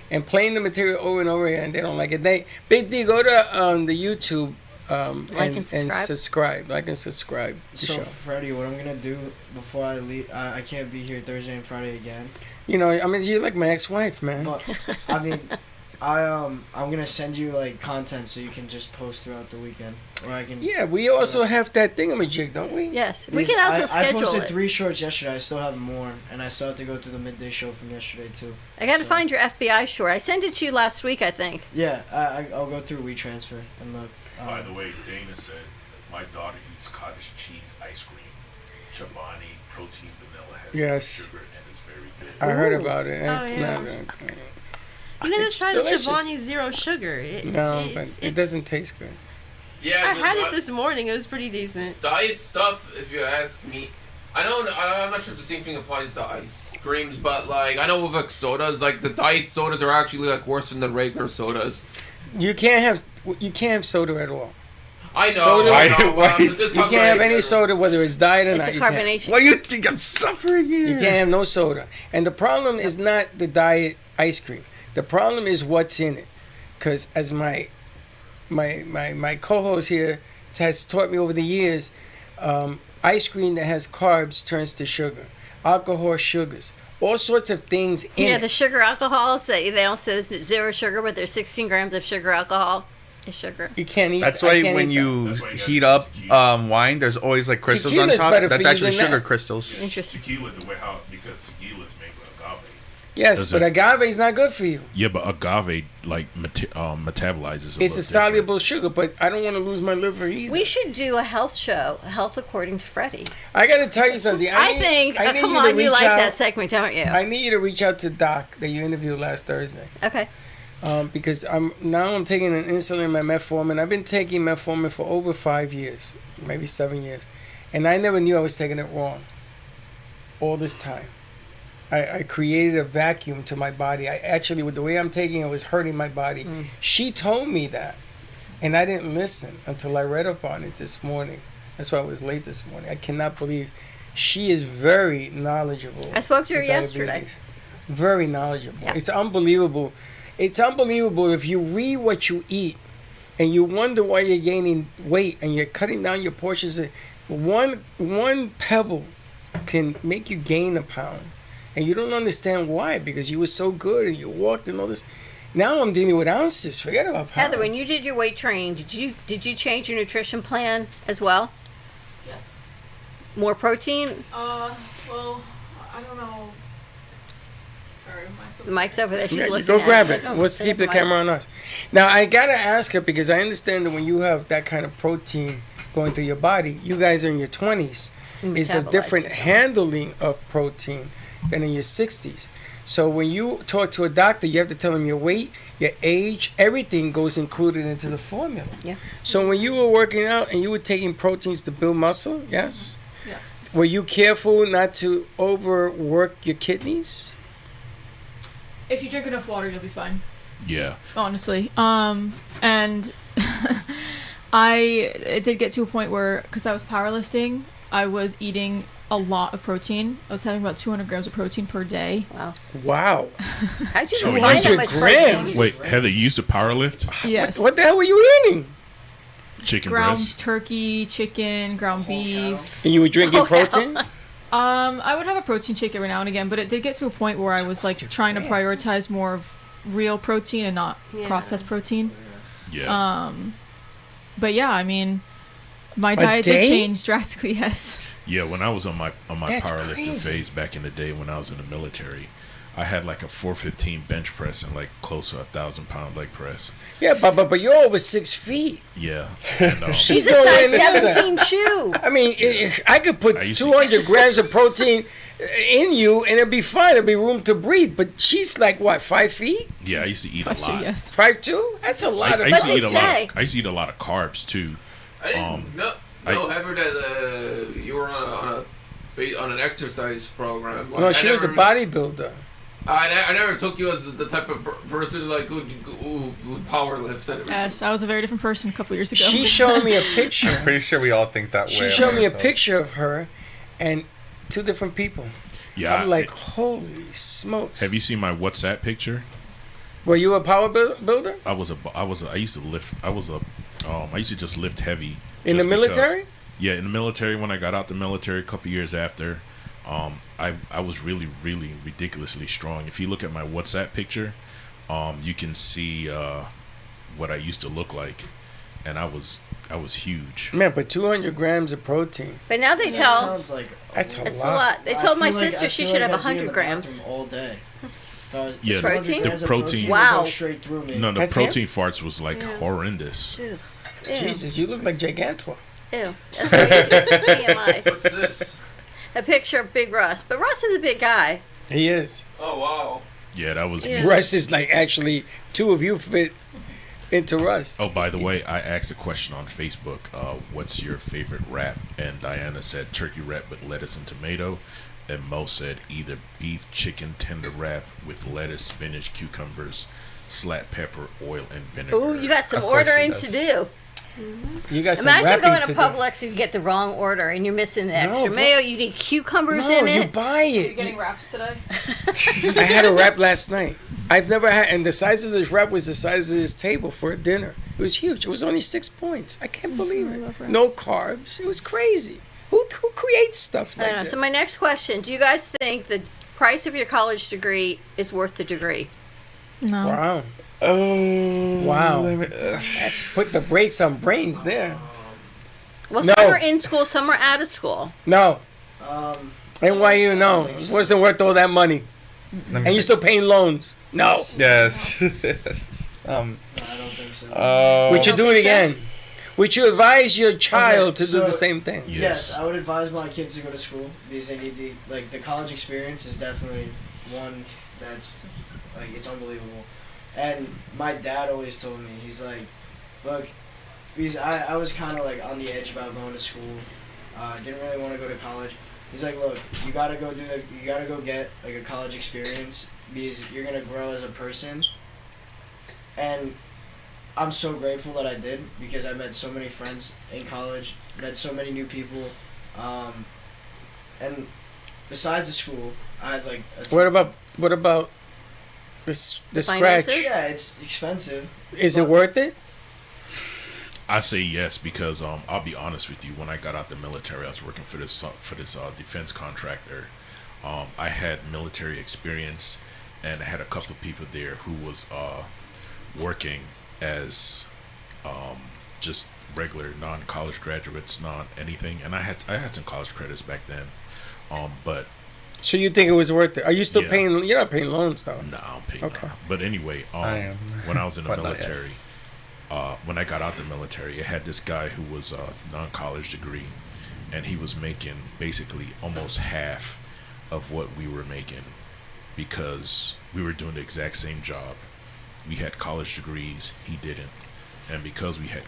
And playing the material over and over again, they don't like it. Big D, go to the YouTube and subscribe. Like and subscribe. So, Freddie, what I'm going to do before I leave, I can't be here Thursday and Friday again. You know, I mean, you're like my ex-wife, man. But, I mean, I'm going to send you, like, content so you can just post throughout the weekend. Or I can. Yeah, we also have that thingamajig, don't we? Yes. We can also schedule I posted it. 3 shorts yesterday. I still have more. And I still have to go to the midday show from yesterday, too. I got to find your FBI short. I sent it to you last week, I think. Yeah, I'll go through WeTransfer and look. By the way, Dana said, my daughter eats cottage cheese ice cream. Chobani protein vanilla has Yes. sugar and is very good. I heard about it. Oh, It's yeah. not You gotta try the delicious. Chobani Zero Sugar. but it doesn't taste good. Yeah, I had it this morning. It was pretty decent. Diet stuff, if you ask me. I'm not sure if the same thing applies to ice creams, but I know with sodas, the diet sodas are actually worse than the regular sodas. You can't have soda at all. I know. Soda, I know. you can't have any soda, whether it's diet or It's not. a You can't. carbonation. Why do you think I'm suffering here? You can't have no soda. And the problem is not the diet ice cream. The problem is what's in it. Because as my co-host here has taught me over the years, ice cream that has carbs turns to sugar. Alcohol, sugars. All sorts of things in Yeah, it. the sugar alcohols, they don't say there's 0 sugar, but there's 16 grams of sugar alcohol. Is sugar. You can't eat. That's I why can't when eat you That's why you heat gotta up do tequila. wine, there's always crystals on Tequila's top. better for That's you actually than sugar that. crystals. Interesting. Tequila, because tequila's made with agave. Yes, Does but it- agave is not good for you. Yeah, but agave metabolizes. It's a soluble sugar, but I don't want to lose my liver either. We should do a health show, Health According to Freddie. I got to tell you something. I think, need come you to on, you reach like out- that segment, don't you? I need you to reach out to Doc that you interviewed last Thursday. Okay. Because I'm taking an insulin, my metformin. I've been taking metformin for over 5 years, maybe 7 years, and I never knew I was taking it wrong. All this time, I created a vacuum to my body. I actually, with the way I'm taking it, was hurting my body. She told me that, and I didn't listen until I read up on it this morning. That's why I was late this morning. I cannot believe she is very knowledgeable. I spoke to her with yesterday. diabetes. Very knowledgeable. Yeah. It's unbelievable. It's unbelievable if you read what you eat and you wonder why you're gaining weight and you're cutting down your portions. One pebble can make you gain a pound. And you don't understand why, because you were so good and you walked and all this. Now I'm dealing with ounces. Forget about pounds. Heather, when you did your weight training, did you change your nutrition plan as well? Yes. More protein? Well, I don't know. Sorry, The mic's over there. She's Yeah, looking go at grab it. it. Oh, Let's say keep the mic. camera on us. Now, I got to ask her, because I understand that when you have that kind of protein going through your body, you guys are in your 20s. It's a Metabolize different it. handling of protein than in your 60s. So when you talk to a doctor, you have to tell them your weight, your age, everything goes included into the formula. Yeah. So when you were working out and you were taking proteins to build muscle, yes? Yeah. Were you careful not to overwork your kidneys? If you drink enough water, you'll be fine. Yeah. Honestly. And it did get to a point where, because I was powerlifting, I was eating a lot of protein. I was having about 200 grams of protein per day. Wow. Wow. How'd you So find that 200 much grams? protein? Wait, Heather, you used to power lift? Yes. What the hell were you eating? Chicken Ground breast? turkey, chicken, ground beef. And you were drinking Oh, hell. protein? I would have a protein shake every now and again, but it did get to a point where I was trying to prioritize more of real protein and not processed protein. Yeah. But yeah, I mean, my A diet day? did change drastically. Yes. Yeah, when I was on my That's powerlifting crazy. phase back in the day when I was in the military, I had like a 415 bench press and like close to 1,000-pound leg press. Yeah, but you're over 6 feet. Yeah. And, She's a nowhere size near that. 17 shoe. I mean, I could put I used to- 200 grams of protein in you, and it'd be fine. There'd be room to breathe. But she's like what, 5 feet? yeah, I used to eat a Actually, lot. yes. 5'2"? That's a lot I of. used to But eat a they lot. say- I used to eat a lot of carbs too. I didn't know ever that you were on an exercise program. Like, No, she was a never- bodybuilder. I never took you as the type of person like who would power lift. And everything. Yes, I was a very different person a couple years ago. She showed me a picture. Pretty sure we all think that way. She of showed me a ourselves. picture of her and 2 different people. Yeah. I'm like, holy smokes. have you seen my WhatsApp picture? Were you a power builder? I used to lift. I used to just lift heavy. In the just military? because- yeah, in the military. When I got out the military a couple years after, I was really, really ridiculously strong. If you look at my WhatsApp picture, you can see what I used to look like, and I was huge. Man, but 200 grams of protein. But now they That tell sounds like That's a it's lot. a lot. They I told my feel like- sister I she feel should like have I'd be in 100 the grams. bathroom all day. If I was- Yeah, if 200 Protein? grams The of protein- would go Wow. straight through me. No, the That's protein farts was like horrendous. Ew. Jesus, you look like Gigantor. Ew. That's crazy. TMI. What's this? A picture of Big Russ. But Russ is a big guy. He is. Oh wow. Yeah, that was. Yeah. Russ is like actually 2 of you fit into Russ. Oh, by the way, I asked a question on Facebook. What's your favorite wrap? And Diana said turkey wrap with lettuce and tomato. And Mo said either beef chicken tender wrap with lettuce, spinach, cucumbers, slapped pepper, oil, and vinegar. Ooh, you got some Of course she ordering does. to do. You got some Imagine wrapping going to to do. Publix and you get the wrong order and you're missing the extra bro. mayo. You need cucumbers No, in you it. buy it. Getting wraps today. I had a wrap last night. I've never had, and the size of this wrap was the size of this table for a dinner. It was huge. It was only 6 points. I can't believe I it. love wraps. No carbs. It was crazy. Who creates stuff I like don't know. this? So my next question: do you guys think the price of your college degree is worth the degree? No. Wow. Oh. Wow. let me- Let's put the brakes on brains there. Well, No. some are in school, some are out of school. No. Um, NYU, no. It wasn't worth all that money. let me And you're still paying loans. No. Yes. Yes. no, I don't think so. Would you don't do it think so? again? Would you advise your child to do so- the same thing? Yes, I would advise my kids to go to school because they need the college experience is definitely one that's like it's unbelievable. And my dad always told me, he's like, look, because I was kind of like on the edge about going to school. Didn't really want to go to college. He's like, look, you gotta go get like a college experience because you're gonna grow as a person. And I'm so grateful that I did because I met so many friends in college, met so many new people, and besides the school, I had like. What about the scratch? Finances? Yeah, it's expensive. Is it worth it? I say yes because I'll be honest with you. When I got out the military, I was working for this defense contractor. I had military experience, and I had a couple of people there who was working as just regular non-college graduates, not anything. And I had some college credits back then, but So you think it was worth it? Are you still Yeah. paying? You're not paying loans though. no, I'm paying. Okay. But anyway, I am. when I was in the But not yet. military, when I got out the military, I had this guy who was a non-college degree, and he was making basically almost half of what we were making because we were doing the exact same job. We had college degrees, he didn't. And because we had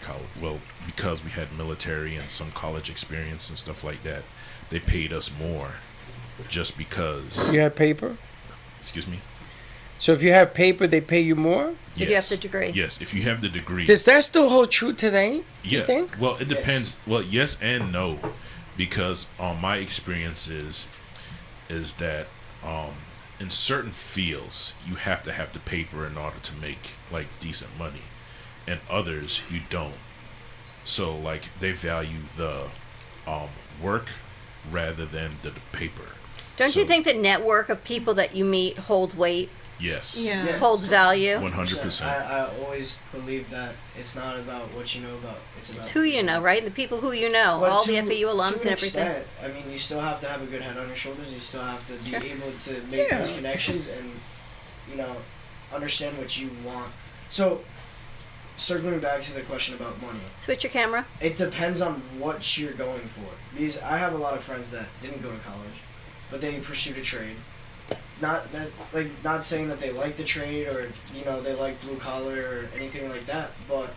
because we had military and some college experience and stuff like that, they paid us more just because. You have paper. Excuse me? So if you have paper, they pay you more. If you have the degree. Yes, if you have the degree. Does that still hold true today? Yeah. You think? Well, it depends. Well, yes and no, because my experience is that in certain fields you have to have the paper in order to make like decent money, and others you don't. So like they value the work rather than the paper. Don't you So- think the network of people that you meet holds weight? Yes. Yeah. holds value. 100%. I always believe that it's not about what you know about, it's about It's who you know, right? The people who you know, But all to- the FAU alums to and an everything. extent, I mean, you still have to have a good head on your shoulders. You still have to be Sure. able to make Yeah. those connections and, you know, understand what you want. So, circling back to the question about money, Switch your camera. it depends on what you're going for. Because I have a lot of friends that didn't go to college, but they pursued a trade. Not saying that they like the trade or, you know, they like blue collar or anything like that, but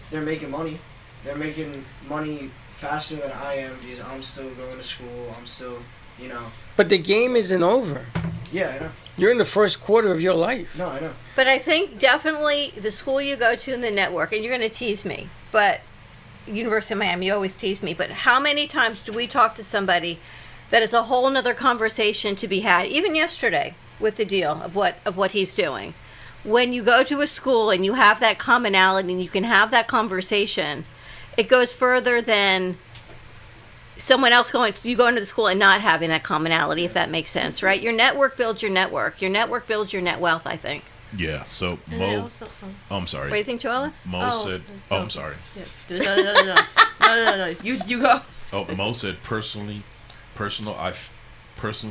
they're making money. They're making money faster than I am because I'm still going to school. I'm still, you know. But the game isn't over. Yeah, I know. You're in the first quarter of your life. No, I know. But I think definitely the school you go to and the network, and you're going to tease me, but University of Miami, you always tease me, but how many times do we talk to somebody that it's a whole nother conversation to be had, even yesterday with the deal of what he's doing. When you go to a school and you have that commonality and you can have that conversation, it goes further than someone else going into the school and not having that commonality, if that makes sense, right? Your network builds your network. Your network builds your net wealth, I think. Yeah. So And I Mo, also, I'm sorry. What do you think, Joella? Mo Oh. said. Oh, I'm sorry. yeah. No. You go. Oh, Mo said personal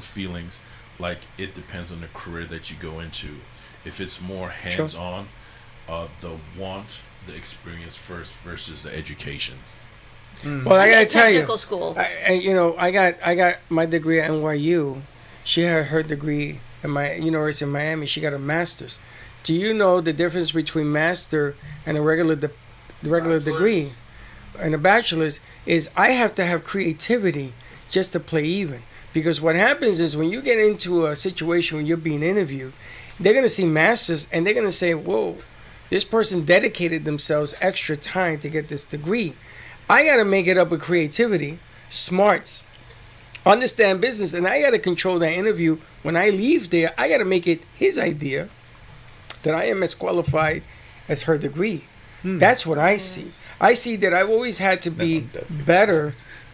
feelings, like it depends on the career that you go into. If it's more hands-on, the experience first versus the education. Well, I gotta tell you, Technical school. I got my degree at NYU. She had her degree at my University of Miami. She got a master's. Do you know the difference between master and a regular degree and a bachelor's is I have to have creativity just to play even. Because what happens is when you get into a situation when you're being interviewed, they're going to see masters and they're going to say, whoa, this person dedicated themselves extra time to get this degree. I got to make it up with creativity, smarts, understand business, and I got to control that interview. When I leave there, I got to make it his idea that I am as qualified as her degree. That's what I see. I see that I've always had to be better,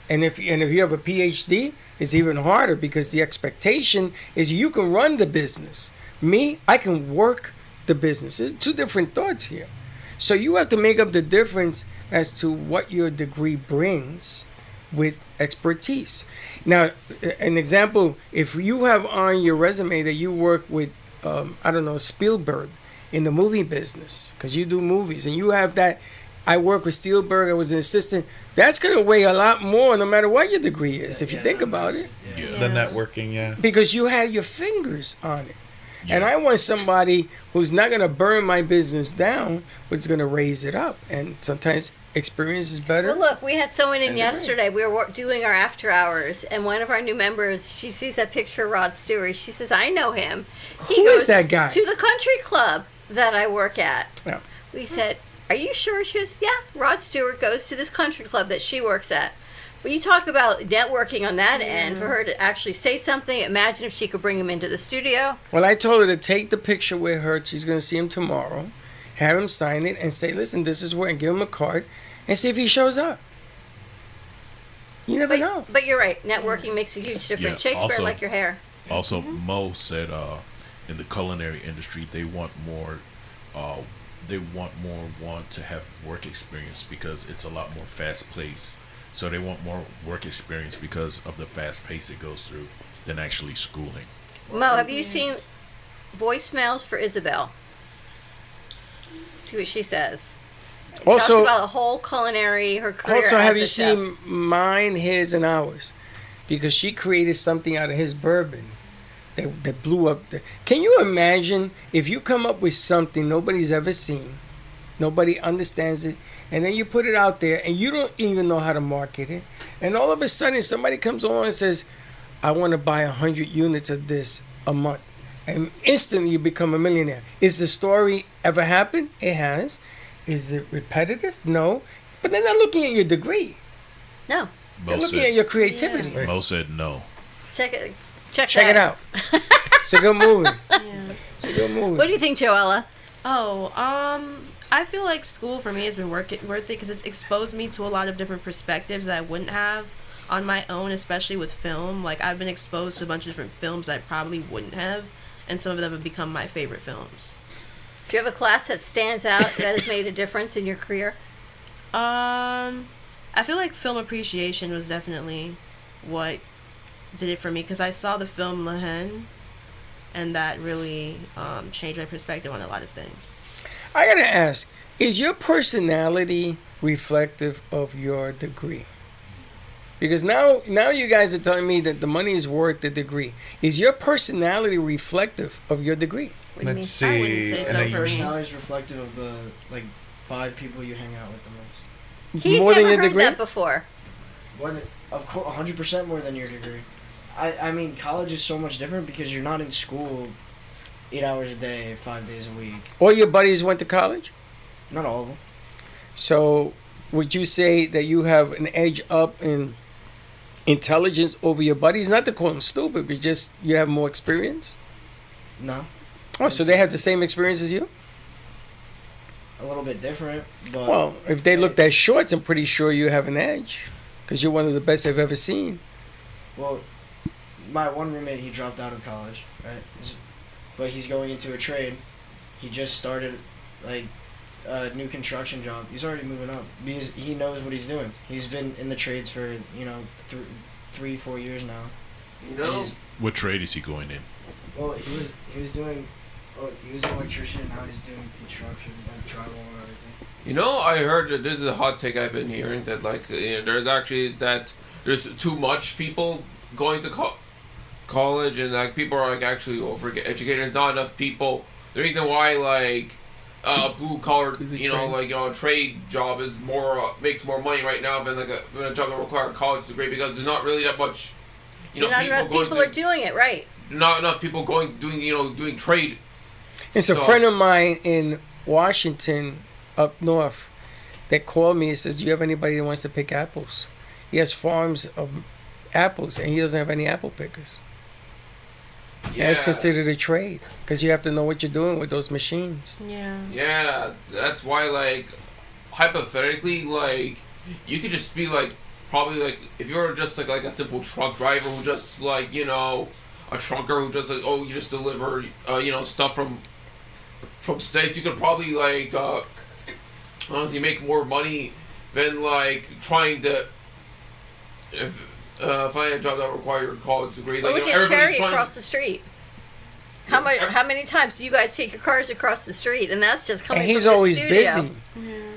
and if you have a PhD, it's even harder because the expectation is you can run the business. Me, I can work the business. There's two different thoughts here. So you have to make up the difference as to what your degree brings with expertise. Now, an example, if you have on your resume that you work with, Spielberg in the movie business, because you do movies, and you have that, I work with Spielberg, I was an assistant, that's going to weigh a lot more no matter what your degree is, if you think about it. The networking, yeah. Because you had your fingers on it. Yeah. And I want somebody who's not going to burn my business down, but is going to raise it up. And sometimes experience is better. Well, look, we had someone in And yesterday. We were doing our after hours, and one of our new members, she sees that picture of Rod Stewart. She says, I know him. He Who is goes that guy? To the country club that I work at. Yeah. We said, are you sure? She goes, yeah, Rod Stewart goes to this country club that she works at. When you talk about networking on that end, for her to actually say something, imagine if she could bring him into the studio. Well, I told her to take the picture with her. She's going to see him tomorrow. Have him sign it and say, listen, this is where, and give him a card and see if he shows up. You never know. But you're right. Networking makes a huge difference. Yeah, Shakespeare, also- like your hair. Also, Mo said in the culinary industry, they want more want to have work experience because it's a lot more fast paced. So they want more work experience because of the fast pace it goes through than actually schooling. Mo, have you seen voicemails for Isabel? See what she says. Talks Also, about the whole culinary, her career. also, as have a you chef. seen mine, his, and ours? Because she created something out of his bourbon that blew up. Can you imagine if you come up with something nobody's ever seen, nobody understands it, and then you put it out there and you don't even know how to market it, and all of a sudden somebody comes along and says, I want to buy 100 units of this a month, and instantly you become a millionaire. Is the story ever happened? It has. Is it repetitive? No. But they're not looking at your degree. No. They're looking at your creativity. Mo said no. Check it Check out. it out. It's a good movie. It's a good movie. What do you think, Joella? I feel like school for me has been worth it because it's exposed me to a lot of different perspectives that I wouldn't have on my own, especially with film. Like, I've been exposed to a bunch of different films I probably wouldn't have. and some of them have become my favorite films. Do you have a class that stands out that has made a difference in your career? I feel like film appreciation was definitely what did it for me, because I saw the film La Haine, and that really changed my perspective on a lot of things. I gotta ask, is your personality reflective of your degree? Because now you guys are telling me that the money is worth the degree. Is your personality reflective of your degree? What do you mean? Let's see. I wouldn't say so And for me. Personality is reflective of the 5 people you hang out with the most. He'd More never than your heard degree? that before. More than, of course, 100% more than your degree. I mean, college is so much different because you're not in school 8 hours a day, 5 days a week. All your buddies went to college? Not all of them. So would you say that you have an edge up in intelligence over your buddies? Not to call them stupid, but just you have more experience? No. Oh, so they have the same experience as you? A little bit different, but... Well, if they looked at shorts, I'm pretty sure you have an edge. Because you're one of the best I've ever seen. Well, my one roommate, he dropped out of college, right? But he's going into a trade. He just started, a new construction job. He's already moving up because he knows what he's doing. He's been in the trades for, 3-4 years now. You know, What trade is he going in? Well, he was doing... he was an electrician, and now he's doing construction, drywall and everything. you know, I heard that this is a hot take I've been hearing that there's actually there's too much people going to college, and people are actually overeducated. There's not enough people. The reason why blue collar, trade job is makes more money right now than than a job that requires a college degree, because there's not really that much. Not enough people are doing it, right? Not enough people doing trade. It's a friend of mine in Washington, up north, that called me and says, do you have anybody that wants to pick apples? He has farms of apples, and he doesn't have any apple pickers. Yeah. And it's considered a trade, because you have to know what you're doing with those machines. Yeah. Yeah, that's why, hypothetically, you could just be, probably, if you're just, like a simple truck driver who just, a trunker who just, you just deliver, stuff from states, you could probably, honestly make more money than, trying to find a job that requires college degrees. Well, look at Cherry across the street. How many times do you guys take your cars across the street? And that's just coming And he's from the always studio. busy.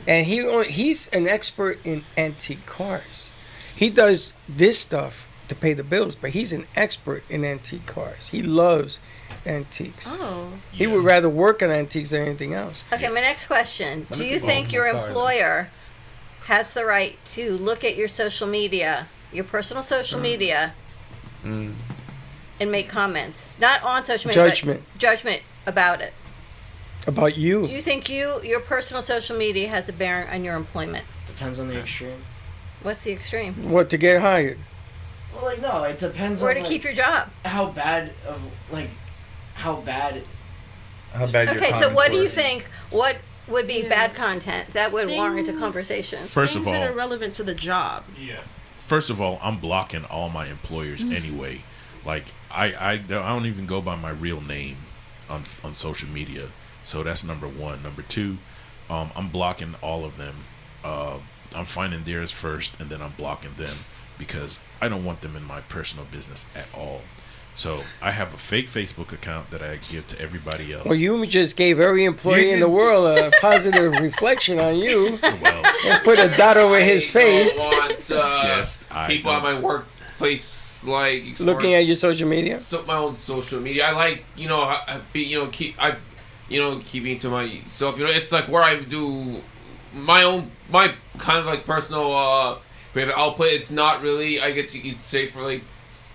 And he's an expert in antique cars. He does this stuff to pay the bills, but he's an expert in antique cars. He loves antiques. Oh. He would rather work on antiques than anything else. Okay, my next question. Do you think your employer has the right to look at your social media, your personal social media, and make comments? Not on social media, Judgment. but judgment about it. About you. Do you think your personal social media has a bearing on your employment? Depends on the extreme. What's the extreme? What, to get hired? Well, no, it depends Or on... to keep your job? How bad... Okay, so what do you think? What would be bad content that would warrant a conversation? First of Things that all- are relevant to the job. Yeah. First of all, I'm blocking all my employers anyway. I don't even go by my real name on social media. So that's number one. Number two, I'm blocking all of them. I'm finding theirs first, and then I'm blocking them because I don't want them in my personal business at all. So I have a fake Facebook account that I give to everybody else. Well, you just gave every employee in the world a positive reflection on you. Well, and put a dot over his face. I want people at my workplace Looking at your social media. My own social media. I like keeping to myself. It's where I do my kind of personal creative output. It's not really, I guess you could say, for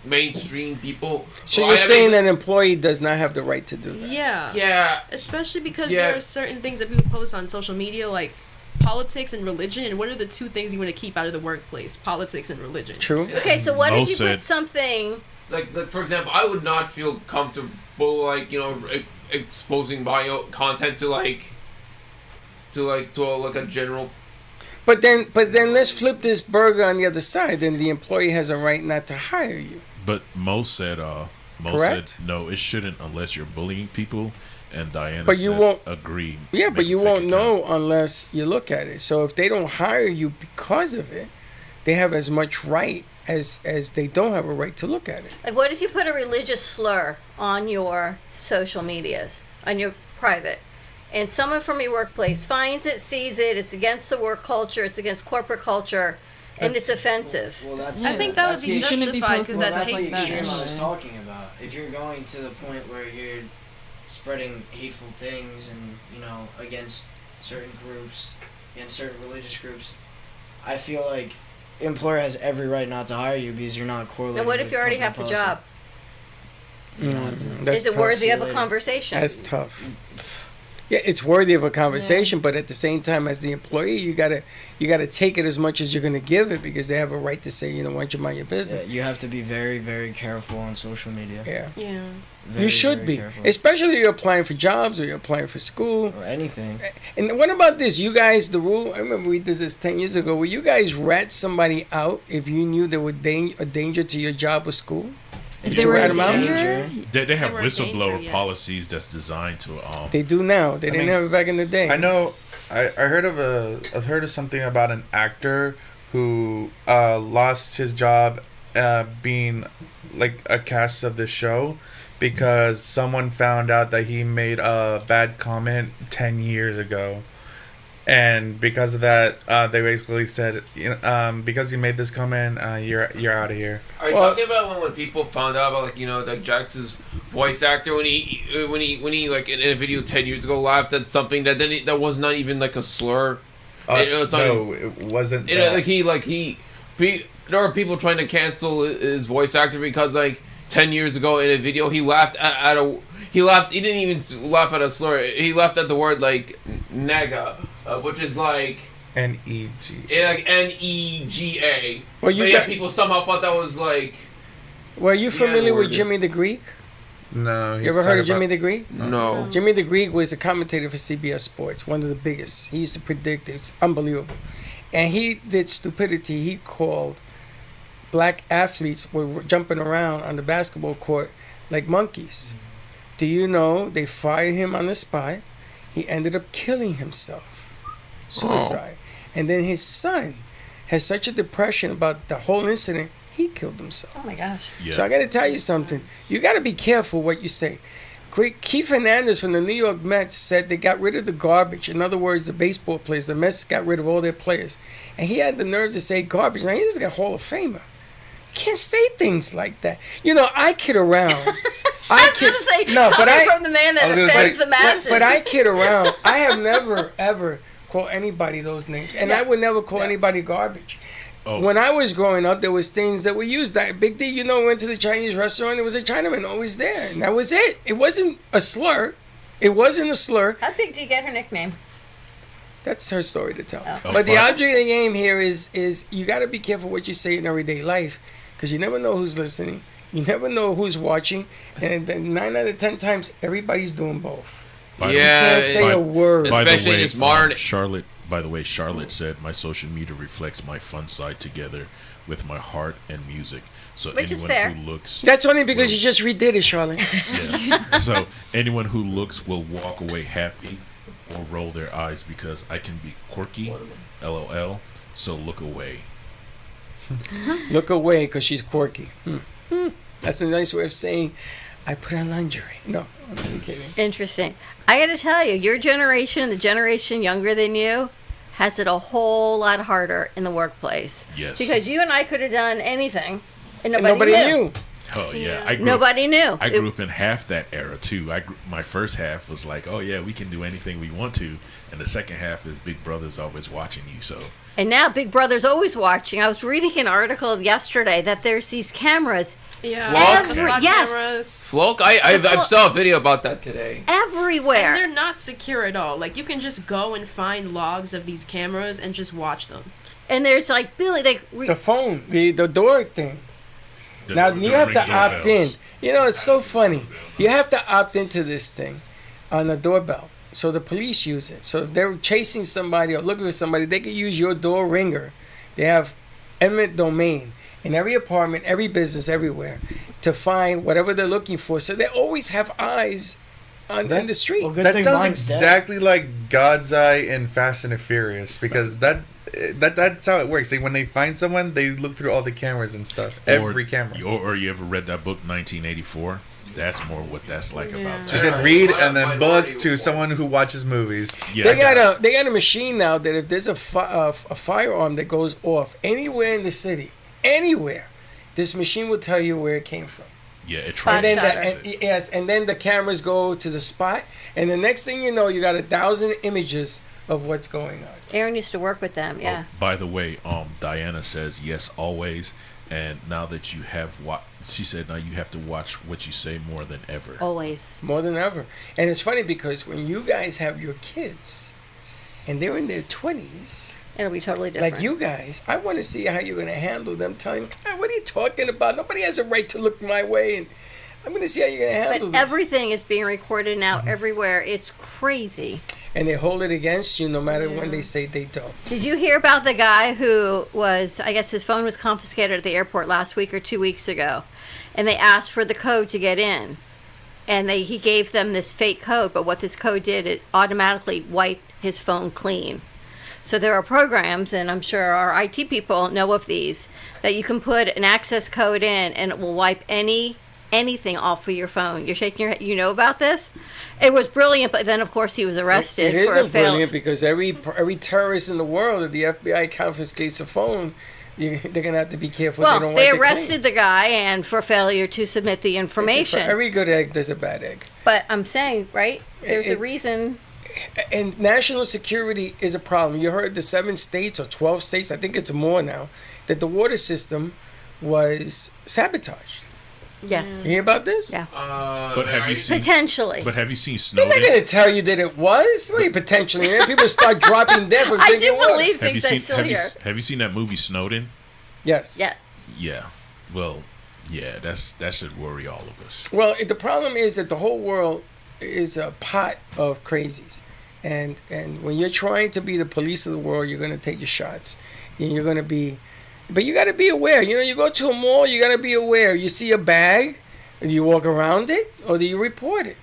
mainstream people. So you're saying that an employee does not have the right to do that? Yeah. Yeah. Especially because there are certain things that people post on social media, like politics and religion. And what are the two things you want to keep out of the workplace? Politics and religion. True. Okay, so what if you put something... Like, for example, I would not feel comfortable, exposing my content to a general... But then let's flip this burger on the other side. Then the employee has a right not to hire you. But Mo said Mo correct? said, no, it shouldn't unless you're bullying people. And Diana But you says, won't- agree. Yeah, make but a you fake won't account. know unless you look at it. So if they don't hire you because of it, they have as much right as they don't have a right to look at it. Like, what if you put a religious slur on your social medias, on your private, and someone from your workplace finds it, sees it, it's against the work culture, it's against corporate culture, and it's offensive. Well, that's I think that would that's be the- shouldn't be justified posting because Well, that's that's hate the extreme speech. I was talking about. If you're going to the point where you're spreading hateful things and, you know, against certain groups, against certain religious groups, I feel like employer has every right not to hire you because you're not correlating. Now, what if with you already company have the policy. job? You don't have to. That's Is it tough. worthy See you of a later. conversation? That's tough. Yeah, it's worthy of a conversation, but at the same time, as the employee, you gotta take it as much as you're gonna give it because they have a right to say, you know, why don't you mind your Yeah, business? you have to be very, very careful on social media. Yeah, Yeah. Very, you should very be, careful. especially if you're applying for jobs or you're applying for school. Or anything. And what about this? You guys, the rule, I remember we did this 10 years ago, where you guys rat somebody out if you knew they were a danger to your job or school? If Did they you were rat in them out? danger, They have They were in whistleblower danger, yes. policies that's designed to They do now. They didn't mean, have it back in the day. I know. I heard of something about an actor who lost his job being like a cast of this show because someone found out that he made a bad comment 10 years ago. And because of that, they basically said, you know, because you made this comment, you're out of here. Are you Well- talking about when people found out about, like, you know, like Jax's voice actor when he like in a video 10 years ago laughed at something that that was not even like a slur. You know, it's not No, it wasn't. You know, that. there are people trying to cancel his voice actor because, like, 10 years ago in a video he laughed he didn't even laugh at a slur, he laughed at the word like nega, which is like N-E-G. like N-E-G-A. Well, you but yeah, got- people somehow thought that was like Were you familiar with N-word. Jimmy the Greek? No. You ever heard of Jimmy the Greek? no. Jimmy the Greek was a commentator for CBS Sports, one of the biggest. He used to predict, it's unbelievable. And he did stupidity. He called black athletes were jumping around on the basketball court like monkeys. Do you know they fired him on the spot? He ended up killing himself. Suicide. And then his son has such a depression about the whole incident, he killed himself. Oh my gosh. Yeah. So I got to tell you something. You got to be careful what you say. Keith Hernandez from the New York Mets said they got rid of the garbage. In other words, the baseball players, the Mets got rid of all their players. And he had the nerve to say garbage. Now, he's a Hall of Famer. You can't say things like that. You know, I kid around. I was going to say, coming from the man that I was gonna offends say- the masses. But I kid around. I have never, ever called anybody those names. And I would never call anybody garbage. Oh. When I was growing up, there was things that were used. That Big D, you know, went to the Chinese restaurant. There was a Chinaman always there, and that was it. It wasn't a slur. It wasn't a slur. How big did you get her nickname? That's her story to tell. Oh. But the object of the game here is you got to be careful what you say in everyday life, because you never know who's listening. You never know who's watching, and then 9 out of 10 times, everybody's doing both. By the You Yeah, can't say by- a word. By the Especially in way, this modern- Charlotte. By the way, Charlotte said my social media reflects my fun side together with my heart and music. So Which is anyone fair. who looks, That's only because Well- you just redid it, Charlotte. yeah. So anyone who looks will walk away happy or roll their eyes because I can be quirky, LOL. So look away. Look away, because she's quirky. That's a nice way of saying, I put on lingerie. No, I'm just kidding. Interesting. I got to tell you, your generation, the generation younger than you, has it a whole lot harder in the workplace. Yes. Because you and I could have done anything, and And nobody, nobody knew. knew. Oh yeah, I grew Nobody knew. I grew up in half that era too. My first half was like, oh yeah, we can do anything we want to, and the second half is Big Brother's always watching you. So And now Big Brother's always watching. I was reading an article yesterday that there's these cameras Yeah. Flock? yes, Flock? I saw a video about that today. everywhere. And they're not secure at all. Like, you can just go and find logs of these cameras and just watch them. And there's like Billy, The phone, the door thing. Now you have to opt in. You know, it's so funny. You have to opt into this thing on the doorbell. So the police use it. So if they're chasing somebody or looking for somebody, they can use your door ringer. They have eminent domain in every apartment, every business, everywhere. to find whatever they're looking for. So they always have eyes on in the street. Well, good That thing sounds mine's dead. exactly like God's Eye in Fast and the Furious, because that's how it works. When they find someone, they look through all the cameras and stuff. Every camera. Or you ever read that book 1984? That's more what that's like about. She said read and then book to someone who watches movies. Yeah, They got a machine now that if there's a firearm that goes off anywhere in the city, anywhere, this machine will tell you where it came from. Yeah, it Spot tries. Yes, and then the cameras go to the spot, and the next thing you know, you got 1,000 images of what's going on. Aaron used to work with them. Yeah. Oh, by the way, Diana says yes always, and now that you have she said now you have to watch what you say more than ever. Always. More than ever. And it's funny because when you guys have your kids, and they're in their 20s, It'll be totally different. like you guys, I want to see how you're going to handle them telling, what are you talking about? Nobody has a right to look my way, and I'm going to see how you're going to handle But this. everything is being recorded now everywhere. It's crazy. And they hold it against you no matter when they say they don't. Did you hear about the guy who was, I guess his phone was confiscated at the airport last week or 2 weeks ago, and they asked for the code to get in, and he gave them this fake code, but what this code did, it automatically wiped his phone clean. So there are programs, and I'm sure our IT people know of these, that you can put an access code in, and it will wipe anything off of your phone. You're shaking your head. You know about this? It was brilliant, but then of course he was arrested It for a isn't brilliant failed. because every terrorist in the world, if the FBI confiscates a phone, they're going to have to be careful. Well, they don't they wipe it arrested the guy and for failure to submit the clean. information. For every good egg, there's a bad egg. But I'm saying, right? There's a It- reason. And national security is a problem. You heard the 7 states or 12 states, I think it's more now, that the water system was sabotaged. Yes. You hear about this? Yeah. But have you seen? Potentially. But have you seen They're not Snowden? going to tell you that it was. What are you potentially? And people start dropping dead from I drinking do water. believe Have you things I seen? still Have you, hear. have you seen that movie Snowden? Yes. Yeah. Yeah. Well, yeah. That should worry all of us. Well, the problem is that the whole world is a pot of crazies. And when you're trying to be the police of the world, you're going to take your shots. And you're going to be... But you got to be aware. You know, you go to a mall, you got to be aware. You see a bag, do you walk around it or do you report it?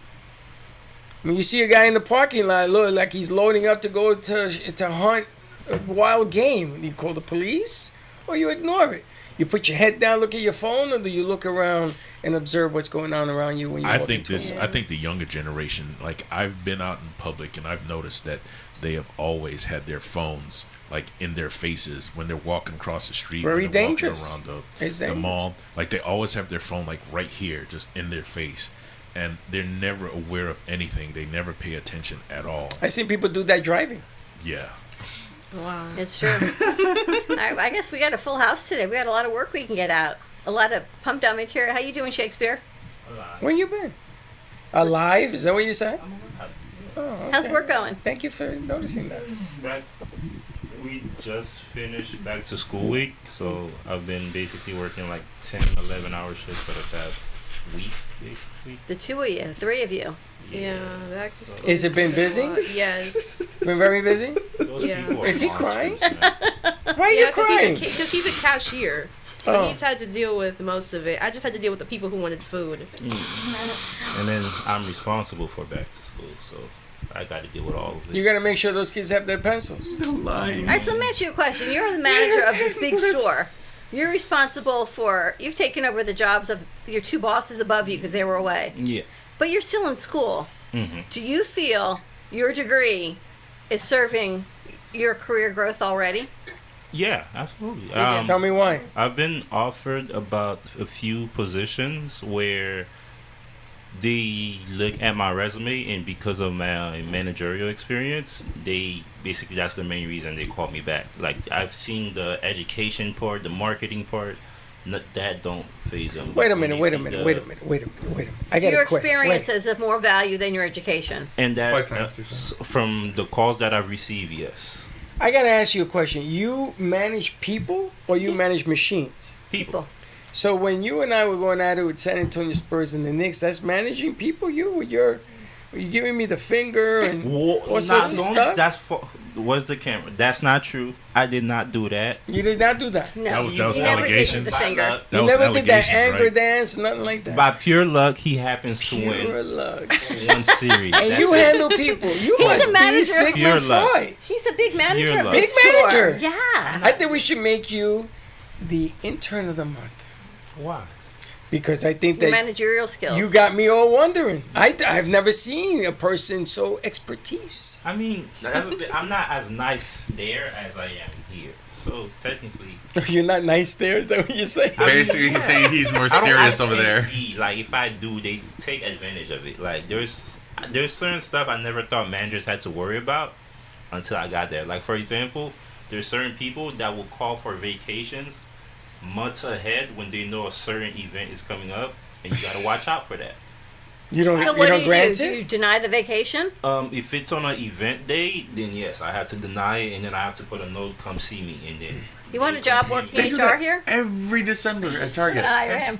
When you see a guy in the parking lot, look like he's loading up to go to hunt a wild game, do you call the police or you ignore it? You put your head down, look at your phone, or do you look around and observe what's going on around you when you I walk think into a mall? I think the younger generation, like I've been out in public and I've noticed that they have always had their phones like in their faces when they're walking across the street, Very when they're dangerous. walking around It's the dangerous. mall. Like they always have their phone like right here, just in their face, and they're never aware of anything. They never pay attention at all. I seen people do that driving. Yeah. Wow. It's true. All right, I guess we got a full house today. We got a lot of work we can get out. A lot of pumped out material. How you doing, Shakespeare? Where you been? Alive? Is that what you said? Oh, okay. How's work going? Thank you for noticing that. We just finished back to school week, so I've been basically working like 10, 11-hour shifts for the past week, basically. The two of you, three of you. Yeah, back to school. Is it been busy? Yes. Been very busy? Those Yeah. people are Is he monsters, crying? man. Why are you Yeah, crying? because he's a cashier. So Oh. he's had to deal with most of it. I just had to deal with the people who wanted food. And then I'm responsible for back to school, so I got to deal with all of it. You gotta make sure those kids have their pencils. All right, so let me ask you a question. You're the manager of this big store. You're responsible for, you've taken over the jobs of your two bosses above you because they were away. Yeah. But you're still in school. Mm-hmm. Do you feel your degree is serving your career growth already? Yeah, absolutely. Tell me why. I've been offered about a few positions where they look at my resume, and because of my managerial experience, they basically, that's the main reason they called me back. Like, I've seen the education part, the marketing part, that don't phase them. Wait a When minute, they wait a see minute, the- wait a minute, wait a minute, wait a minute. I So gotta your quit. experience Wait. is of more value than your education. And that, 5 times, he said. from the calls that I've received, yes. I gotta ask you a question. You manage people or you manage machines? People. So when you and I were going at it with San Antonio Spurs and the Knicks, that's managing people. You with you giving me the finger and Whoa, all sorts of stuff. That's for. Where's the camera? That's not true. I did not do that. You did not do that. No, That was you never gave allegations. the finger. You was never did that allegations, anger right? dance, nothing like that. By pure luck, he happens to Pure win luck. one series. And That's you it. handle people. You He's must a manager. be Sigmund Pure luck. Freud. He's a big manager You're of lucky. this Big store. manager. Yeah. I think we should make you the intern of the month Why? because I think Your that managerial skills. you got me all wondering. I've never seen a person so expertise. I mean, I'm not as nice there as I am here. So technically, You're not nice there. Is that what you're saying? Basically, he's saying he's more serious over there. Like if I do, they take advantage of it. Like there's certain stuff I never thought managers had to worry about until I got there. Like for example, there's certain people that will call for vacations months ahead when they know a certain event is coming up, and you gotta watch out for that. You don't. So you what don't do? grant Do it. you deny the vacation? If it's on an event day, then yes, I have to deny it, and then I have to put a note, "Come see me," and then. You want a they job come see working me. do HR that here? every December at Target. I am.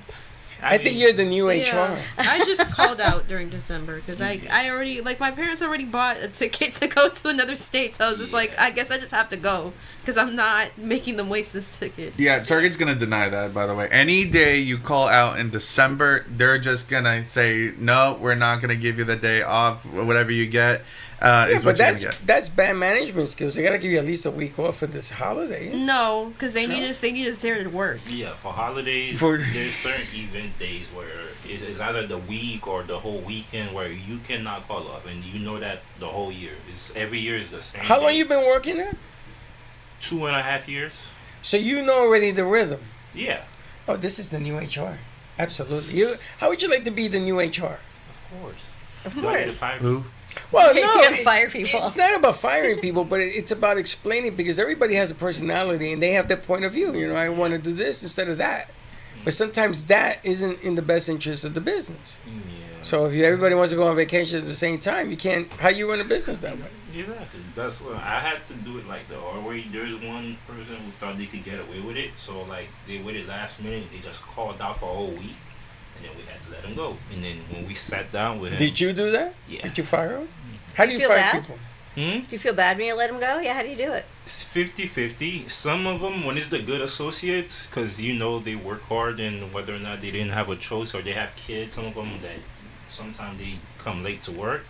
I think you're the new HR. I just called out during December because I already, like, my parents already bought a ticket to go to another state, so I was just like, I guess I just have to go because I'm not making them waste this ticket. Yeah, Target's gonna deny that. By the way, any day you call out in December, they're just gonna say no. We're not gonna give you the day off. Whatever you get is what you're gonna get. That's bad management skills. They gotta give you at least a week off for this holiday. No, because they need us there to work. Yeah, for holidays, For- there's certain event days where it is either the week or the whole weekend where you cannot call up, and you know that the whole year is every year is the same. How long days. you been working there? 2.5 years. So you know already the rhythm. Yeah, Oh, this is the new HR. Absolutely. How would you like to be the new HR? of course. Of Do I need to course. fire Who? Well, In case you gotta fire people. It's not about firing people, but it's about explaining because everybody has a personality and they have their point of view. You know, I want to do this instead of that. But sometimes that isn't in the best interest of the business. Yeah. So if everybody wants to go on vacation at the same time, you can't. How you run a business that way? Exactly. That's what I had to do it like the hard way. There's one person who thought they could get away with it, so like they waited last minute. They just called out for a whole week, and then we had to let him go. And then when we sat down with him, Did you do that? Yeah. Did you fire him? How do you feel fire bad? people? Do you feel bad when you let him go? Yeah, how do you do it? It's 50-50. Some of them, when it's the good associates, because you know they work hard and whether or not they didn't have a choice or they have kids, some of them that sometimes they come late to work.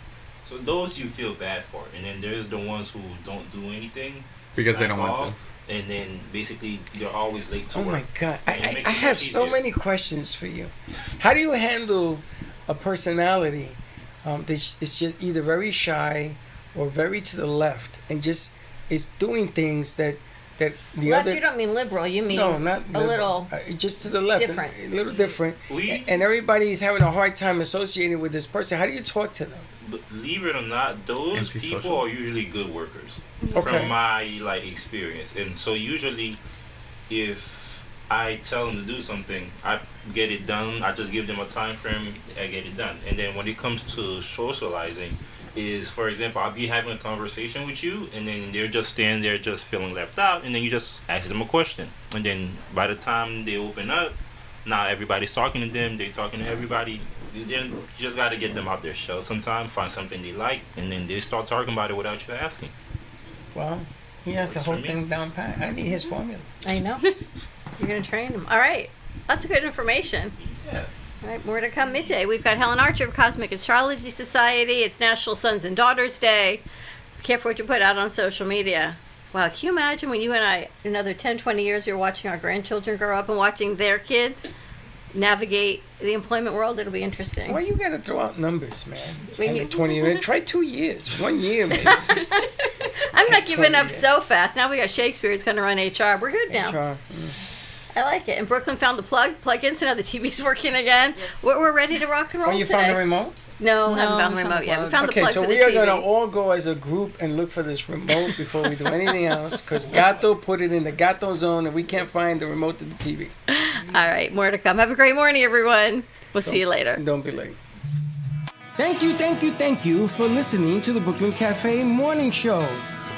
So those you feel bad for. And then there's the ones who don't do anything. Because they back don't want to. off, And then basically they're always late to Oh work. my God. And it I makes it have much so easier. many questions for you. How do you handle a personality that's is just either very shy or very to the left and just is doing things that the Left, other... you don't mean liberal. You mean No, not a liberal. little Just to the left, different. a little different, We- and everybody's having a hard time associating with this person. How do you talk to them? Believe it or not, those Antisocial. people are usually good workers. Okay. From my like experience. And so usually if I tell them to do something, I get it done. I just give them a time frame, I get it done. And then when it comes to socializing, is for example, I'll be having a conversation with you and then they're just standing there just feeling left out, and then you just ask them a question. And then by the time they open up, now everybody's talking to them, they're talking to everybody. Then you just gotta get them out their shell sometime, find something they like, and then they start talking about it without you asking. Well, he has the Works whole for me. thing down pat. I need his formula. I know. You're going to train them. All right. Lots of good information. Yeah. All right, more to come midday. We've got Helen Archer of Cosmic Astrology Society. It's National Sons and Daughters Day. Be careful what you put out on social media. Wow, can you imagine when you and I, another 10, 20 years, you're watching our grandchildren grow up and watching their kids navigate the employment world? It'll be interesting. Why you gotta throw out numbers, man? When 10 you- to 20 minutes. Try 2 years. 1 year, maybe. I'm not giving 20 up years. so fast. Now we got Shakespeare who's going to run HR. We're good now. HR. I like it. And Brooklyn found the plug-in, so now the TV's working again. Yes. We're ready to rock and roll Oh, you today. found the remote? No, No, I haven't found the we found remote the yet. We plug. found the Okay, plug so for the we are TV. gonna all go as a group and look for this remote before we do anything else, because Gato put it in the Gato zone and we can't find the remote to the TV. All right, more to come. Have a great morning, everyone. We'll see you later. Don't be late. Thank you for listening to the Brooklyn Cafe Morning Show.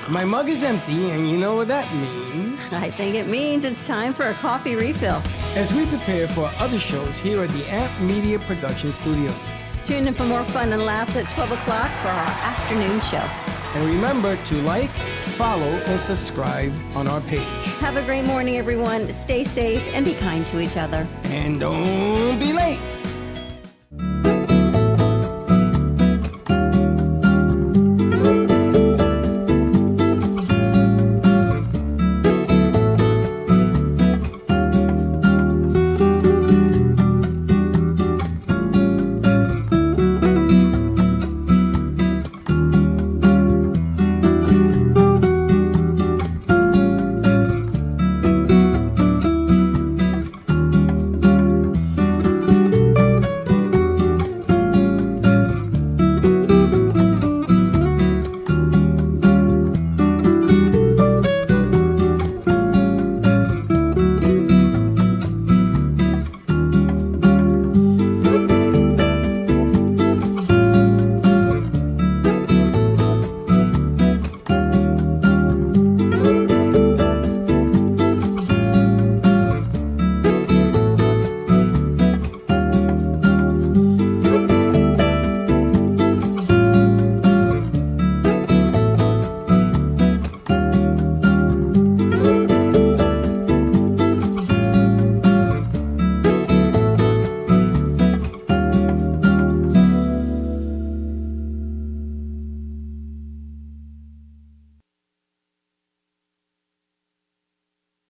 My mug is empty, and you know what that means. I think it means it's time for a coffee refill. As we prepare for other shows here at the Amp Media Production Studios. Tune in for more fun and laughs at 12 o'clock for our afternoon show. And remember to like, follow, and subscribe on our page. Have a great morning, everyone. Stay safe and be kind to each other. And don't be late.